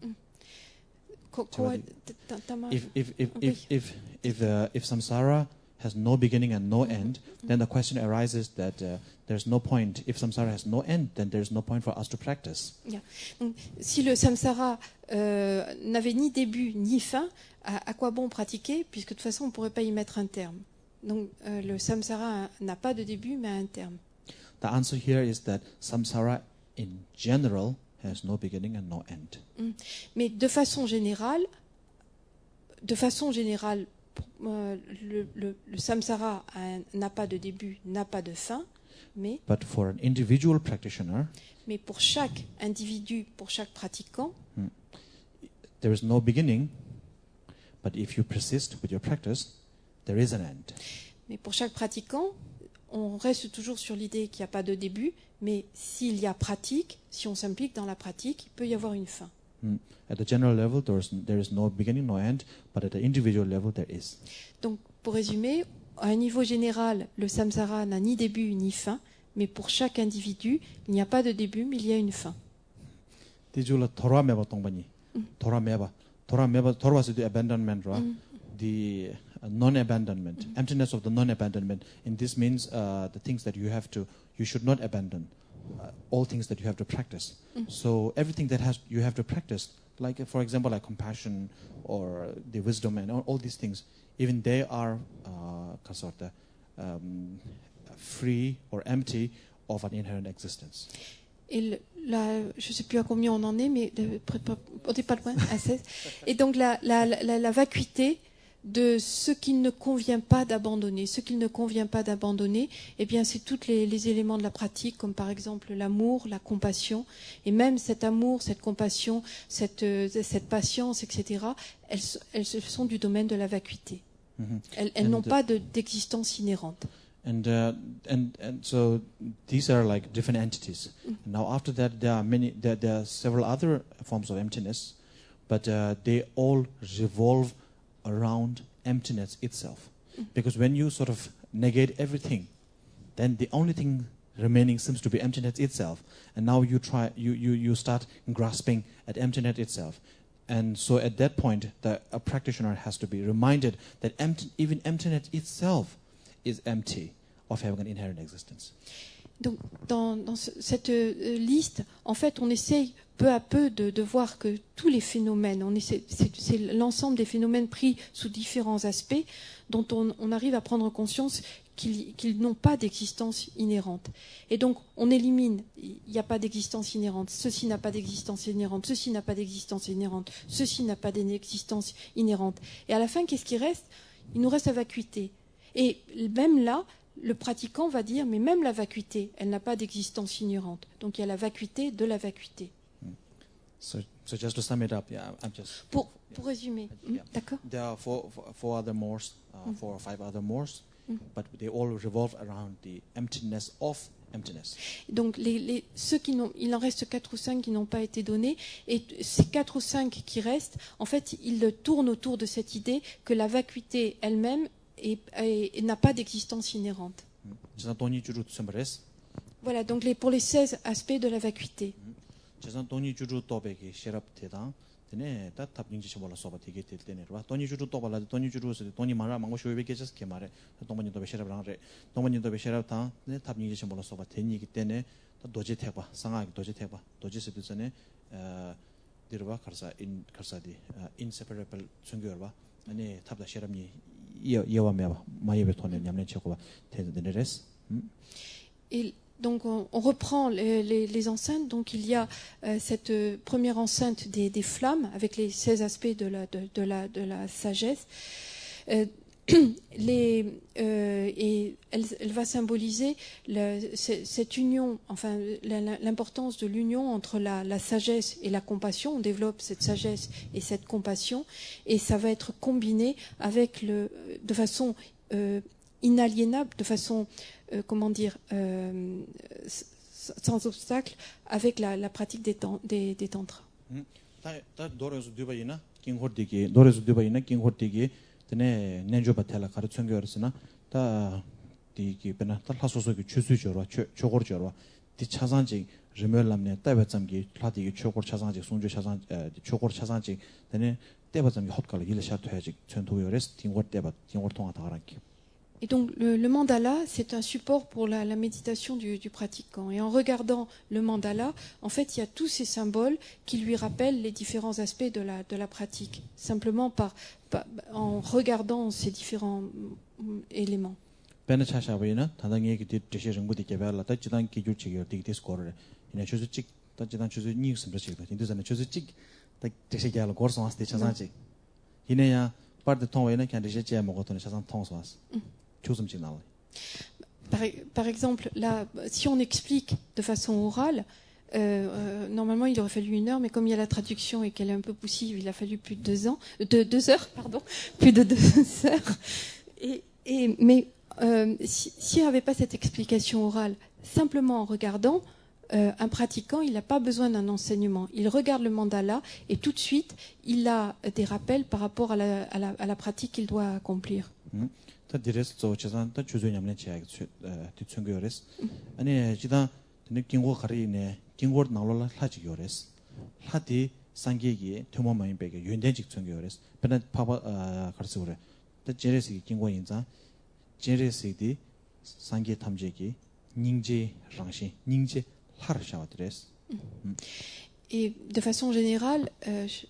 If samsara has no beginning and no end, then the question arises that there's no point. If samsara has no end, then there's no point for us to practice. Yeah. Donc, si le samsara n'avait ni début ni fin, à quoi bon pratiquer, puisque de toute façon on ne pourrait pas y mettre un terme. Donc le samsara n'a pas de début mais un terme. The answer here is that samsara in general has no beginning and no end. Mais de façon générale, le samsara n'a pas de début, n'a pas de fin, mais But for an individual practitioner, pour chaque individu, pour chaque pratiquant, there is no beginning, but if you persist with your practice, there is an end. Mais pour chaque pratiquant, on reste toujours sur l'idée qu'il n'y a pas de début, mais s'il y a pratique, si on s'implique dans la pratique, il peut y avoir une fin. At the general level, there is no beginning, no end, but at the individual level, there is. Donc, pour résumer, à un niveau général, le samsara n'a ni début ni fin, mais pour chaque individu, il n'y a pas de début, mais il y a une fin. Tijula Torah meba tongbani. Torah meba is the abandonment, right? The non-abandonment, emptiness of the non-abandonment. And this means the things that you should not abandon. All things that you have to practice. So everything that you have to practice, like for example, like compassion or the wisdom and all these things, even they are free or empty of an inherent existence. Et là, je ne sais plus à combien on en est, mais on n'est pas loin, à 16. Et donc la vacuité de ce qu'il ne convient pas d'abandonner. Ce qu'il ne convient pas d'abandonner, eh bien, c'est tous les éléments de la pratique, comme par exemple l'amour, la compassion. Et même cet amour, cette compassion, cette patience, etc., elles sont du domaine de la vacuité. Elles n'ont pas d'existence inhérente. And so these are like different entities. Now after that, there are several other forms of emptiness, but they all revolve around emptiness itself. Because when you sort of negate everything, then the only thing remaining seems to be emptiness itself. And now you start grasping at emptiness itself. And so at that point, a practitioner has to be reminded that even emptiness itself is empty of having an inherent existence. Donc, dans cette liste, en fait, on essaye peu à peu de voir que tous les phénomènes, c'est l'ensemble des phénomènes pris sous différents aspects dont on arrive à prendre conscience qu'ils n'ont pas d'existence inhérente. Et donc, on élimine, il n'y a pas d'existence inhérente, ceci n'a pas d'existence inhérente, ceci n'a pas d'existence inhérente, ceci n'a pas d'existence inhérente. Et à la fin, qu'est-ce qui reste? Il nous reste la vacuité. Et même là, le pratiquant va dire, mais même la vacuité, elle n'a pas d'existence inhérente. Donc il y a la vacuité de la vacuité. So just to sum it up, I'm just... Pour résumer, d'accord? There are four other mores, 4 or 5 other mores, but they all revolve around the emptiness of emptiness. Donc il en reste 4 ou 5 qui n'ont pas été donnés, et ces 4 ou 5 qui restent, en fait, ils tournent autour de cette idée que la vacuité elle-même n'a pas d'existence inhérente. Voilà, donc pour les 16 aspects de la vacuité. Et donc on reprend les enceintes. Donc il y a cette première enceinte des flammes avec les 16 aspects de la sagesse. Et elle va symboliser cette union, enfin l'importance de l'union entre la sagesse et la compassion. On développe cette sagesse et cette compassion, et ça va être combiné avec de façon inaliénable, de façon sans obstacle, avec la pratique des tantras. tene nenjo batela kar chungyo resna ta di ki bena ta hasoso ki chusu jorwa chogor jorwa di chazanji Rimel lamne tabatam기 플라디기 초고 차상지 송주 차상 초고 차상지 되네 때바tam기 헛갈 일샤트 해지 전도요레스 팅워 때바 팅워 통화 다가랑기. Et donc le mandala, c'est un support pour la méditation du pratiquant. Et en regardant le mandala, en fait, il y a tous ces symboles qui lui rappellent les différents aspects de la pratique, simplement en regardant ces différents éléments. 베네차샤베나 단당이 그 디시정부디 개발라 따지단 기주치기 디디스 거를 이내 주주직 따지단 주주 니스 브르치기 인도자네 주주직 따 디시기알 거스마스 차상지 이내야 파르데 통웨나 캔디시제 먹었던 차상 통스마스 조금씩 나와. Par exemple, là, si on explique de façon orale, normalement il aurait fallu 1 heure, mais comme il y a la traduction et qu'elle est un peu poussive, il a fallu plus de 2 heures, plus de 2 heures. Mais s'il n'y avait pas cette explication orale, simplement en regardant, un pratiquant, il n'a pas besoin d'un enseignement. Il regarde le mandala et tout de suite, il a des rappels par rapport à la pratique qu'il doit accomplir. 디레스 저 제산다 주주냠네 제약 뒤충교레스 아니 지다 느낀고 가리네 긴고 나올라 하지교레스 하디 상계기 тө모마인 베게 윤대직 충교레스 베나 파바 가르스 그래 더 제레스 긴고 인자 제레스디 상계 탐제기 닝제 랑시 닝제 하르샤와드레스. Et de façon générale,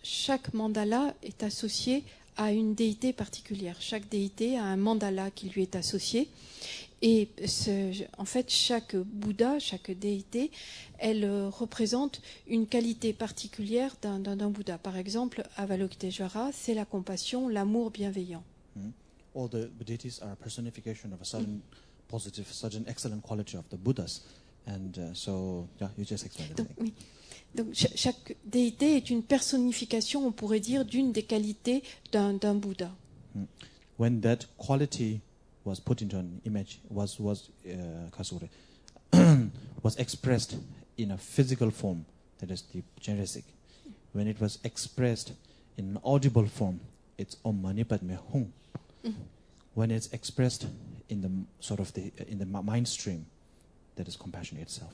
chaque mandala est associé à une déité particulière. Chaque déité a un mandala qui lui est associé. Et en fait, chaque Bouddha, chaque déité, elle représente une qualité particulière d'un Bouddha. Par exemple, Avalokiteshvara, c'est la compassion, l'amour bienveillant. All the deities are a personification of a certain positive, certain excellent quality of the Buddhas. And so, yeah, you just explained it. Oui. Donc chaque déité est une personnification, on pourrait dire, d'une des qualités d'un Bouddha. When that quality was put into an image, was expressed in a physical form, that is the Generesic. When it was expressed in an audible form, it's Om Mani Padme Hum. When it's expressed in the mind stream, that is compassion itself.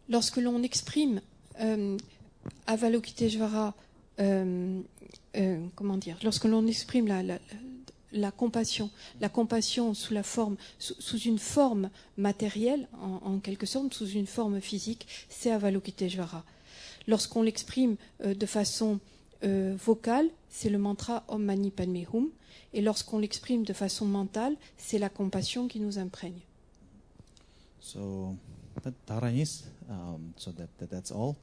Lorsque l'on exprime Avalokiteshvara, lorsque l'on exprime la compassion sous une forme matérielle, en quelque sorte, sous une forme physique, c'est Avalokiteshvara. Lorsqu'on l'exprime de façon vocale, c'est le mantra Om Mani Padme Hum, et lorsqu'on l'exprime de façon mentale, c'est la compassion qui nous imprègne. So that's all.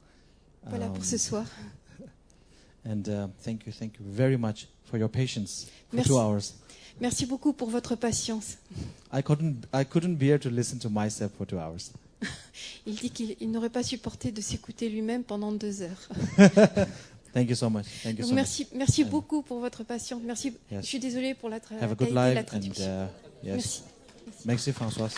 Voilà pour ce soir. And thank you very much for your patience for Merci. 2 hours. Merci beaucoup pour votre patience. I couldn't bear to listen to myself for 2 hours. Il dit qu'il n'aurait pas supporté de s'écouter lui-même pendant 2 heures. Thank you so much. Thank you Donc so much. merci beaucoup pour votre patience. Merci. Yes. Je suis désolée pour la Have a good qualité de la life and traduction. yes. Merci. Merci Françoise.